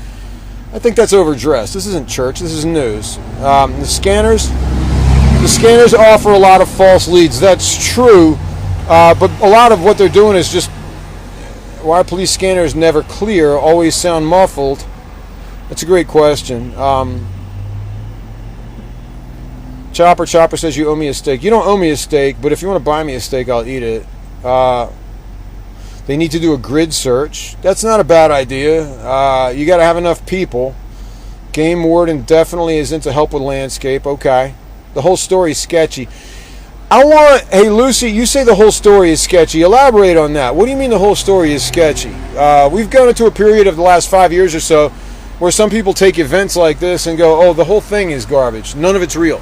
I think that's overdressed. This isn't church. This is news. The scanners offer a lot of false leads. That's true. But a lot of what they're doing is just, why are police scanners never clear, always sound muffled? That's a great question. Chopper says you owe me a steak. You don't owe me a steak, but if you want to buy me a steak, I'll eat it. They need to do a grid search. That's not a bad idea. You got to have enough people. Game warden definitely is into help with landscape. Okay. The whole story is sketchy. Hey Lucy, you say the whole story is sketchy. Elaborate on that. What do you mean the whole story is sketchy? We've gone into a period of the last 5 years or so where some people take events like this and go, oh, the whole thing is garbage. None of it's real.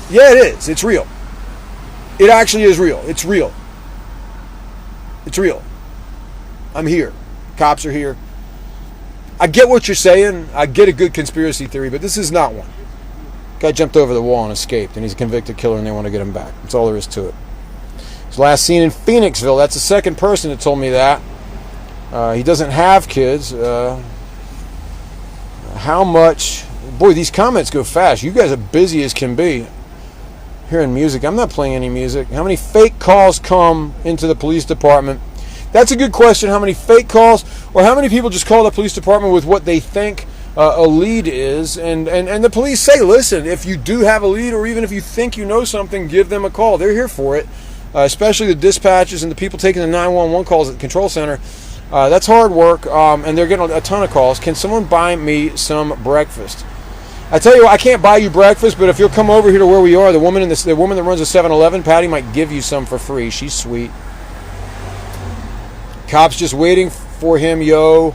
Yeah, it is. It's real. It actually is real. It's real. It's real. I'm here. Cops are here. I get what you're saying. I get a good conspiracy theory, but this is not one. Guy jumped over the wall and escaped, and he's a convicted killer, and they want to get him back. That's all there is to it. His last seen in Phoenixville. That's the second person that told me that. He doesn't have kids. How much? Boy, these comments go fast. You guys are busy as can be. Hearing music. I'm not playing any music. How many fake calls come into the police department? That's a good question. How many fake calls, or how many people just call the police department with what they think a lead is, and the police say, listen, if you do have a lead, or even if you think you know something, give them a call. They're here for it, especially the dispatchers and the people taking the 911 calls at the control center. That's hard work, and they're getting a ton of calls. Can someone buy me some breakfast? I tell you what, I can't buy you breakfast, but if you'll come over here to where we are, the woman that runs a 7-Eleven, Patty, might give you some for free. She's sweet. Cops just waiting for him, yo.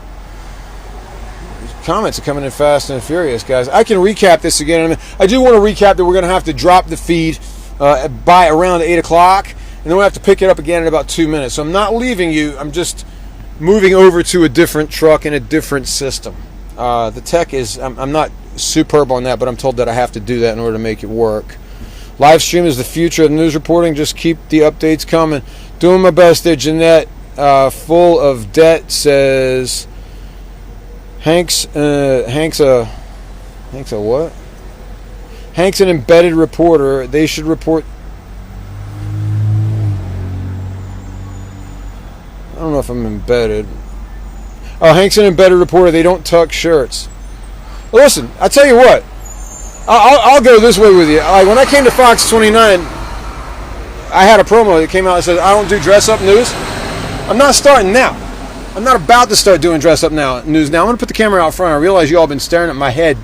Comments are coming in fast and furious, guys. I can recap this again. I do want to recap that we're going to have to drop the feed by around 8 o'clock, and then we'll have to pick it up again in about 2 minutes. So I'm not leaving you. I'm just moving over to a different truck and a different system. The tech is, I'm not superb on that, but I'm told that I have to do that in order to make it work. Live stream is the future of news reporting. Just keep the updates coming. Doing my best there, Jeanette. Full of debt, says Hank's a what? Hank's an embedded reporter. They should report. I don't know if I'm embedded. Oh, Hank's an embedded reporter. They don't tuck shirts. Listen, I tell you what. I'll go this way with you. Like when I came to Fox 29, I had a promo that came out that said, I don't do dress-up news. I'm not starting now. I'm not about to start doing dress-up news now. I'm going to put the camera out front. I realize you all have been staring at my head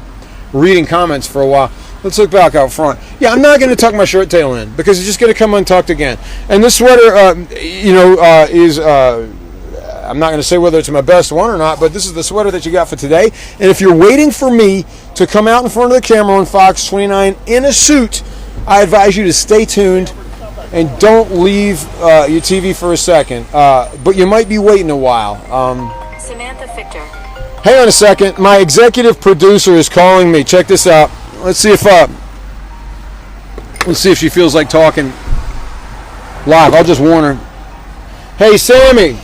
reading comments for a while. Let's look back out front. Yeah, I'm not going to tuck my shirt tail in because it's just going to come untucked again. And this sweater, is... I'm not going to say whether it's my best one or not, but this is the sweater that you got for today. And if you're waiting for me to come out in front of the camera on Fox 29 in a suit, I advise you to stay tuned and don't leave your TV for a second. But you might be waiting a while. Samantha Fichter. Hang on a second. My executive producer is calling me. Check this out. Let's see if she feels like talking live. I'll just warn her. Hey, Sammy.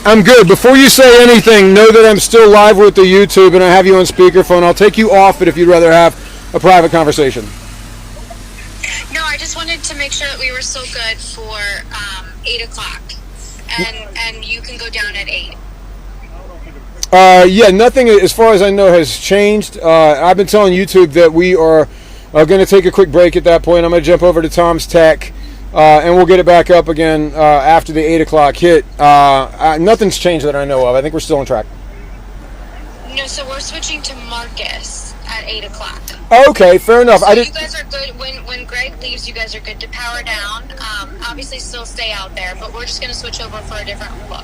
I'm good. Before you say anything, know that I'm still live with the YouTube and I have you on speakerphone. I'll take you off it if you'd rather have a private conversation. No, I just wanted to make sure that we were still good for 8 o'clock. And you can go down at 8. Yeah, nothing as far as I know has changed. I've been telling YouTube that we are going to take a quick break at that point. I'm going to jump over to Tom's Tech. And we'll get it back up again after the 8 o'clock hit. Nothing's changed that I know of. I think we're still on track. No, so we're switching to Marcus at 8 o'clock. Okay, fair enough. So you guys are good. When Greg leaves, you guys are good to power down. Obviously, still stay out there, but we're just going to switch over for a different look.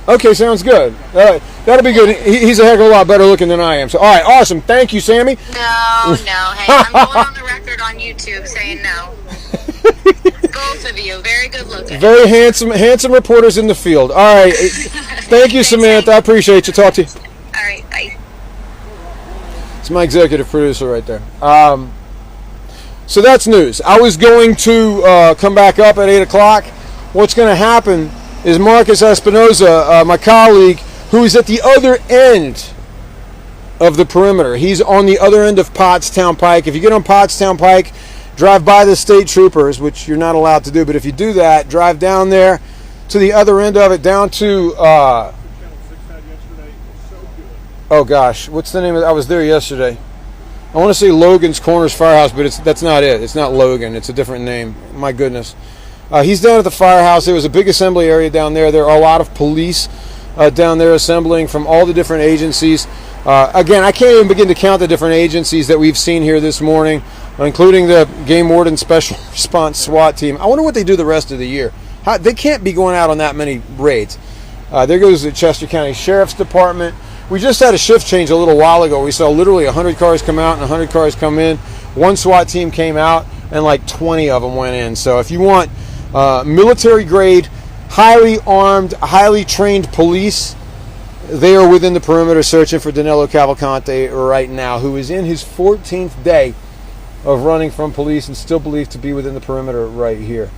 Okay, sounds good. All right, that'll be good. He's a heck of a lot better looking than I am. So, all right, awesome. Thank you, Sammy. No. Hey, I'm going on the record on YouTube saying no. Both of you, very good looking. Very handsome reporters in the field. All right, thank you, Samantha. I appreciate you. Talk to you. All right, bye. It's my executive producer right there. So that's news. I was going to come back up at 8 o'clock. What's going to happen is Marcus Espinoza, my colleague, who is at the other end of the perimeter. He's on the other end of Pottstown Pike. If you get on Pottstown Pike, drive by the state troopers, which you're not allowed to do, but if you do that, drive down there to the other end of it, down to, oh gosh, what's the name of it? I was there yesterday. I want to say Logan's Corners Firehouse, but that's not it. It's not Logan. It's a different name. My goodness. He's down at the firehouse. There was a big assembly area down there. There are a lot of police down there assembling from all the different agencies. Again, I can't even begin to count the different agencies that we've seen here this morning, including the Game Warden Special Response SWAT team. I wonder what they do the rest of the year. They can't be going out on that many raids. There goes the Chester County Sheriff's Department. We just had a shift change a little while ago. We saw literally 100 cars come out and 100 cars come in. One SWAT team came out and like 20 of them went in. So if you want military grade, highly armed, highly trained police, they are within the perimeter searching for Danelo Cavalcante right now, who is in his 14th day of running from police and still believed to be within the perimeter right here.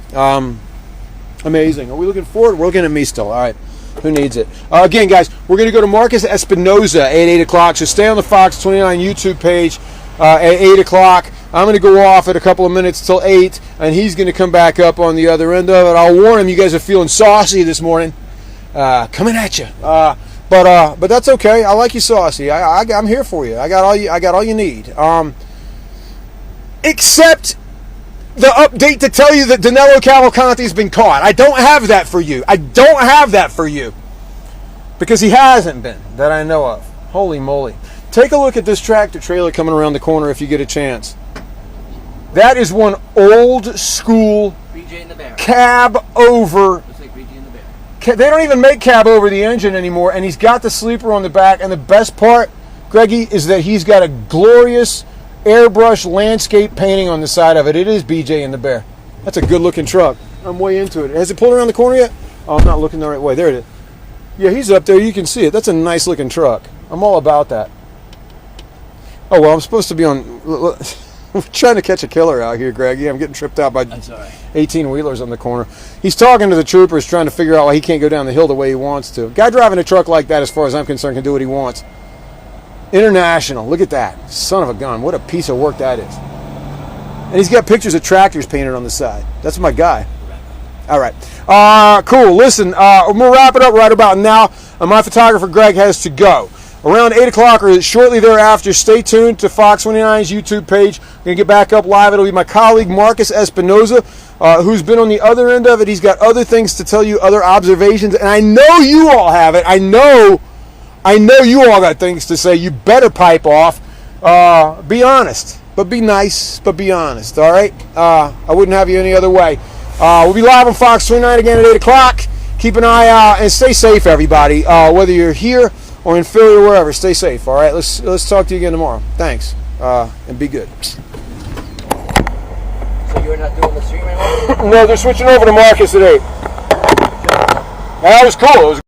Amazing. Are we looking forward? We're looking at me still. All right. Who needs it? Again, guys, we're going to go to Marcus Espinoza at 8 o'clock. So stay on the Fox 29 YouTube page at 8 o'clock. I'm going to go off at a couple of minutes till 8, and he's going to come back up on the other end of it. I'll warn him, you guys are feeling saucy this morning. Coming at you. But that's okay. I like you saucy. I'm here for you. I got all you need. Except the update to tell you that Danelo Cavalcante's been caught. I don't have that for you. Because he hasn't been, that I know of. Holy moly. Take a look at this tractor trailer coming around the corner if you get a chance. That is one old school BJ and the Bear. cab over. Looks like BJ and the Bear. They don't even make cab over the engine anymore, and he's got the sleeper on the back. And the best part, Greggy, is that he's got a glorious airbrush landscape painting on the side of it. It is BJ and the Bear. That's a good looking truck. I'm way into it. Has it pulled around the corner yet? Oh, I'm not looking the right way. There it is. Yeah, he's up there. You can see it. That's a nice looking truck. I'm all about that. Oh, well, I'm supposed to be on. We're trying to catch a killer out here, Greggy. I'm getting tripped out by 18-wheelers on the corner. He's talking to the troopers, trying to figure out why he can't go down the hill the way he wants to. Guy driving a truck like that, as far as I'm concerned, can do what he wants. International. Look at that. Son of a gun. What a piece of work that is. And he's got pictures of tractors painted on the side. That's my guy. All right. Cool. Listen, we're going to wrap it up right about now. My photographer, Greg, has to go. Around 8 o'clock or shortly thereafter, stay tuned to Fox 29's YouTube page. We're going to get back up live. It'll be my colleague, Marcus Espinoza, who's been on the other end of it. He's got other things to tell you, other observations, and I know you all have it. I know you all got things to say. You better pipe off. Be honest, but be nice, but be honest, all right? I wouldn't have you any other way. We'll be live on Fox 29 again at 8 o'clock. Keep an eye out and stay safe, everybody. Whether you're here or in Philly or wherever, stay safe, all right? Let's talk to you again tomorrow. Thanks, and be good. we're not doing the stream anymore? No, they're switching over to Marcus at 8. That was cool. It was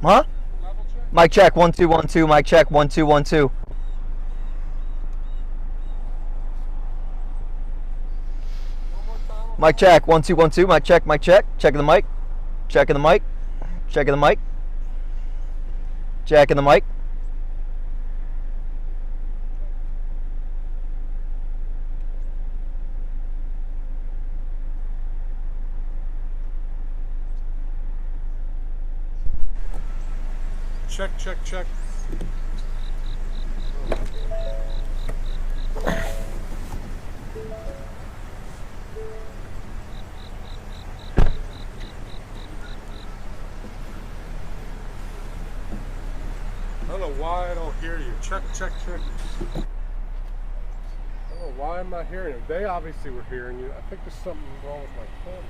Huh? Mic check 1 2 1 2. Mic check 1 2 1 2. Mic check 1 2 1 2. Mic check. Mic check. Checking the mic. Checking the mic. Checking the mic. Checking the mic. Check, check, check. I don't know why I don't hear you. Check, check, check. I don't know why I'm not hearing you. They obviously were hearing you. I think there's something wrong with my phone.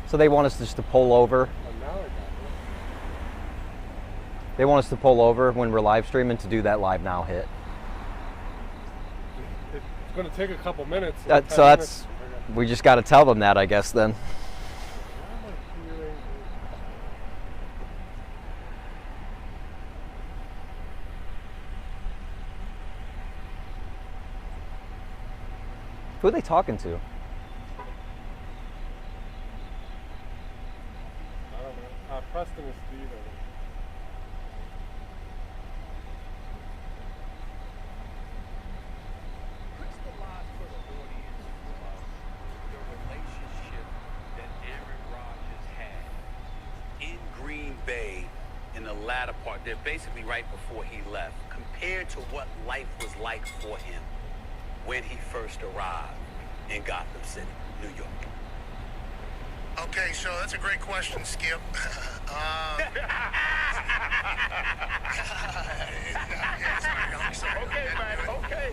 So they want us just to pull over. Oh, now I got it. They want us to pull over when we're live streaming to do that live now hit. It's going to take a couple minutes. So that's We just got to tell them that, I guess, then. Who are they talking to? I don't know. Preston and Steve. Crystallize for the audience the relationship that Aaron Rodgers had in Green Bay in the latter part. They're basically right before he left, compared to what life was like for him when he first arrived in Gotham City, New York. Okay, so that's a great question, Skip. Okay, man, okay.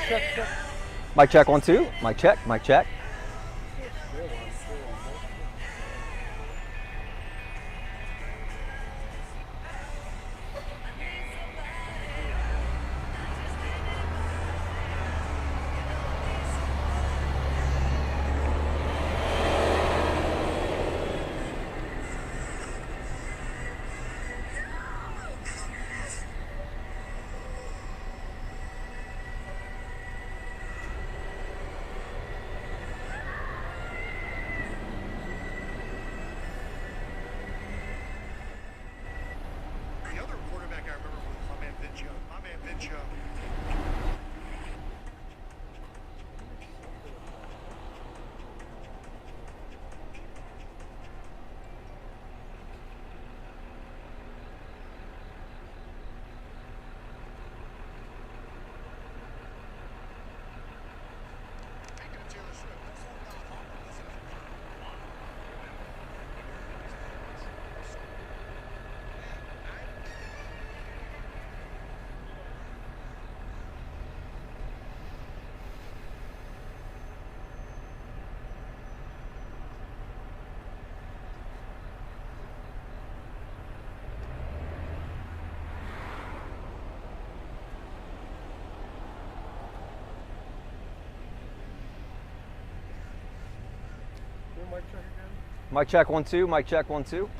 Check. Mic check 1 2. Mic check. Mic check. The other quarterback I remember was my man Vince Young. Mic check again. Mic check 1 2. Mic check 1 2.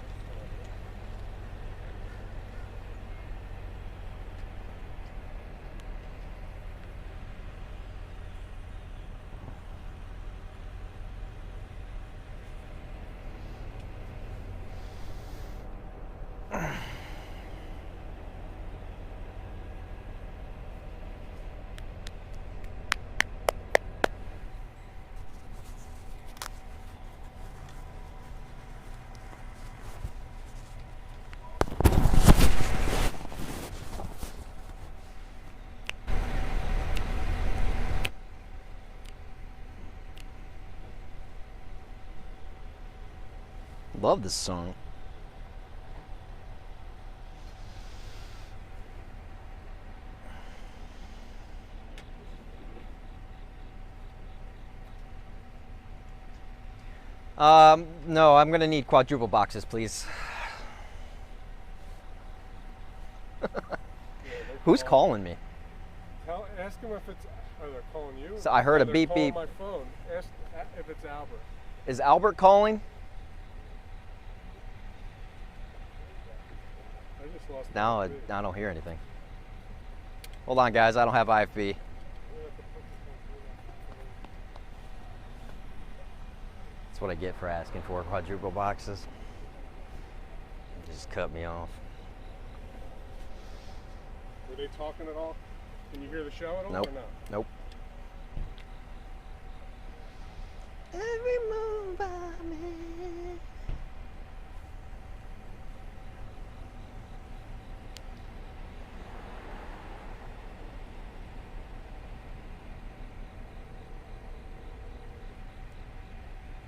Love this song. No, I'm gonna need quadruple boxes, please. Who's calling me? Ask him if it's. Oh, they're calling you. So I heard a They're beep calling beep. My phone. Ask if it's Albert. Is Albert calling? I just lost. No, I don't hear anything. Hold on, guys. I don't have IFB. That's what I get for asking for quadruple boxes. They just cut me off. Were they talking at all? Can you hear the show at all Nope. or no? Nope. Every move I make.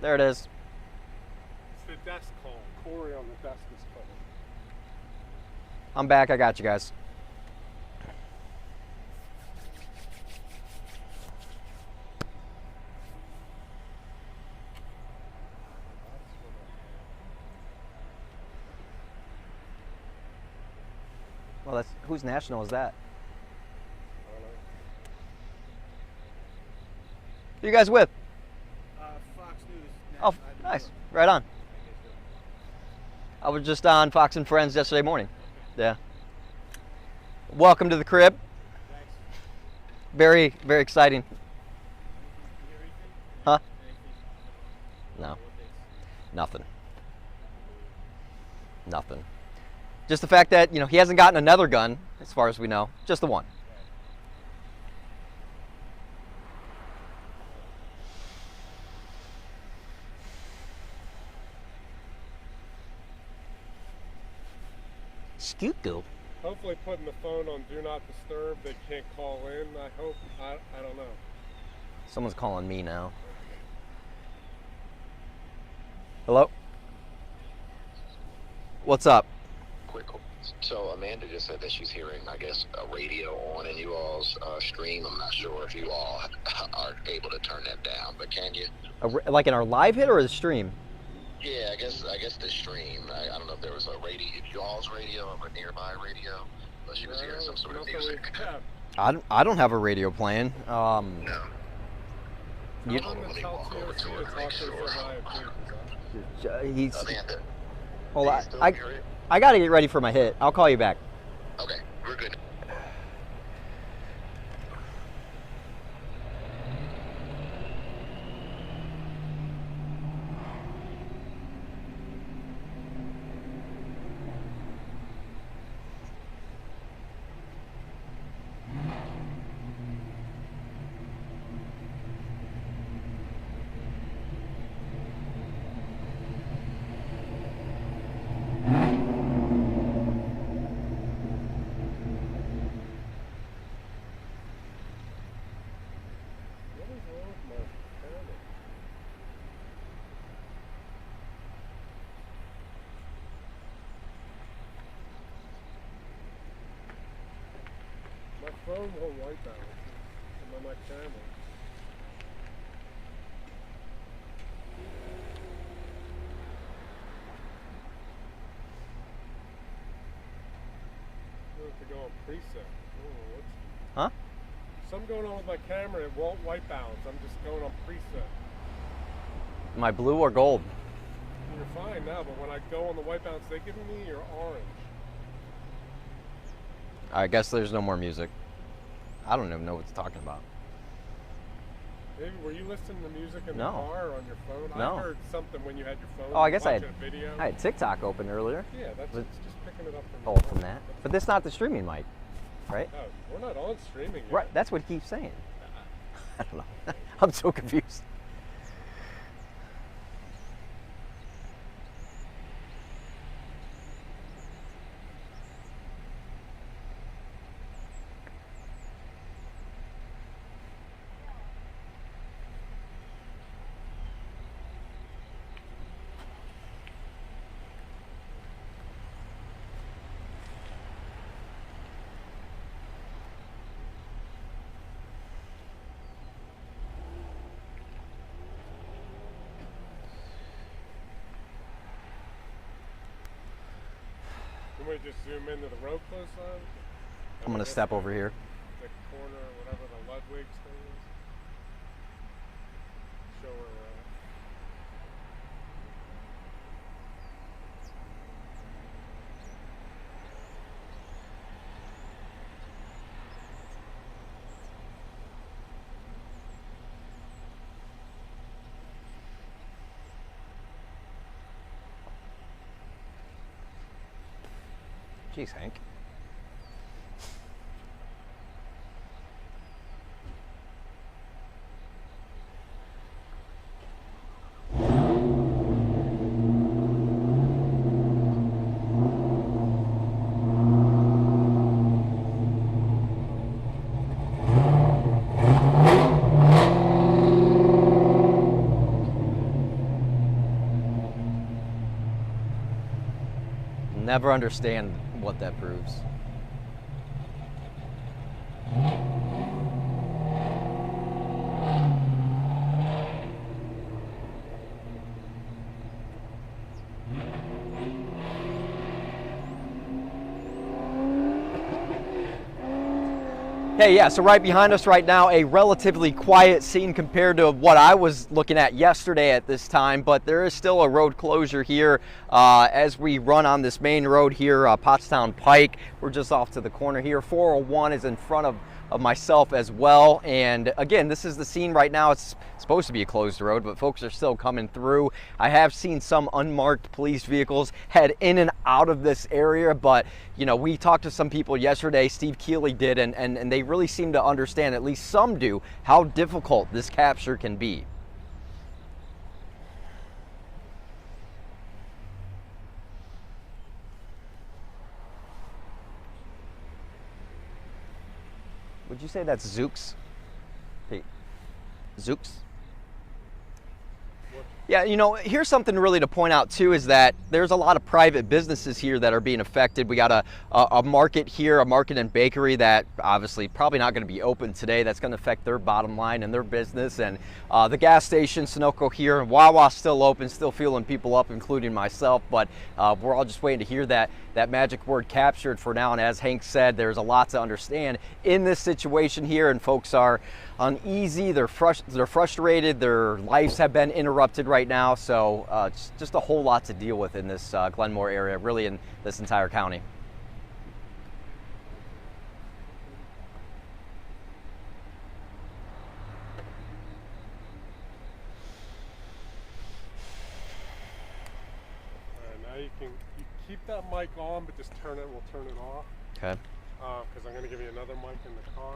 There it is. It's the desk call. Corey on the desk is calling. I'm back. I got you guys. Well, that's whose national is that? I don't know. Who are you guys with? Fox News. Oh, nice. Right on. I was just on Fox and Friends yesterday morning. Yeah. Welcome to the crib. Thanks. Very, very exciting. Huh? No. Nothing. Nothing. Just the fact that, he hasn't gotten another gun, as far as we know. Just the one. Scoot-goo. Hopefully putting the phone on Do Not Disturb. They can't call in, I hope. I don't know. Someone's calling me now. Hello? What's up? Quick. So Amanda just said that she's hearing, I guess, a radio on in you all's stream. I'm not sure if you all are able to turn that down, but can you? Like in our live hit or the stream? Yeah, I guess the stream. I don't know if there was a radio, y'all's radio or a nearby radio, but she was hearing some sort of music. I don't have a radio playing. No. You, Let me walk over to her to make sure. he's. Amanda. Hold on. I got to get ready for my hit. I'll call you back. Okay, we're good. My phone won't white balance. I'm on my camera. I have to go on preset. Oh, Huh? something going on with my camera. It won't white balance. I'm just going on preset. Am I blue or gold? You're fine now, but when I go on the white balance, they give me your orange. I guess there's no more music. I don't even know what it's talking about. Maybe, were you listening to music in No. the car or on your phone? No. I heard something when you had your phone. Oh, I guess I watching had, a video. I had TikTok open earlier. Yeah, that's Was- it's just picking it up from. Oh, from that. But this is not the streaming mic, right? Oh, we're not on streaming yet. Right, that's what he keeps saying. I don't know. I'm so confused. Can we just zoom into the road close on? I'm going to step over here. The corner or whatever the Ludwig's thing is. Show where we're at. Jeez, Hank. Never understand what that proves. Hey, yeah, so right behind us right now, a relatively quiet scene compared to what I was looking at yesterday at this time, but there is still a road closure here as we run on this main road here, Pottstown Pike. We're just off to the corner here. 401 is in front of myself as well, and again, this is the scene right now. It's supposed to be a closed road, but folks are still coming through. I have seen some unmarked police vehicles head in and out of this area, but you know, we talked to some people yesterday, Steve Keeley did, and they really seem to understand, at least some do, how difficult this capture can be. Would you say that's Zooks? Hey, Zooks? Yeah, you know, here's something really to point out too, is that there's a lot of private businesses here that are being affected. We got a market here, a market and bakery that obviously probably not going to be open today. That's going to affect their bottom line and their business. And the gas station, Sunoco here, and Wawa still open, still fueling people up, including myself. But we're all just waiting to hear that magic word captured for now. And as Hank said, there's a lot to understand in this situation here, and folks are uneasy, they're frustrated, their lives have been interrupted right now, so just a whole lot to deal with in this Glenmore area, really in this entire county. Now you keep that mic on, but just we'll turn it off. Okay. Because I'm going to give you another mic in the car.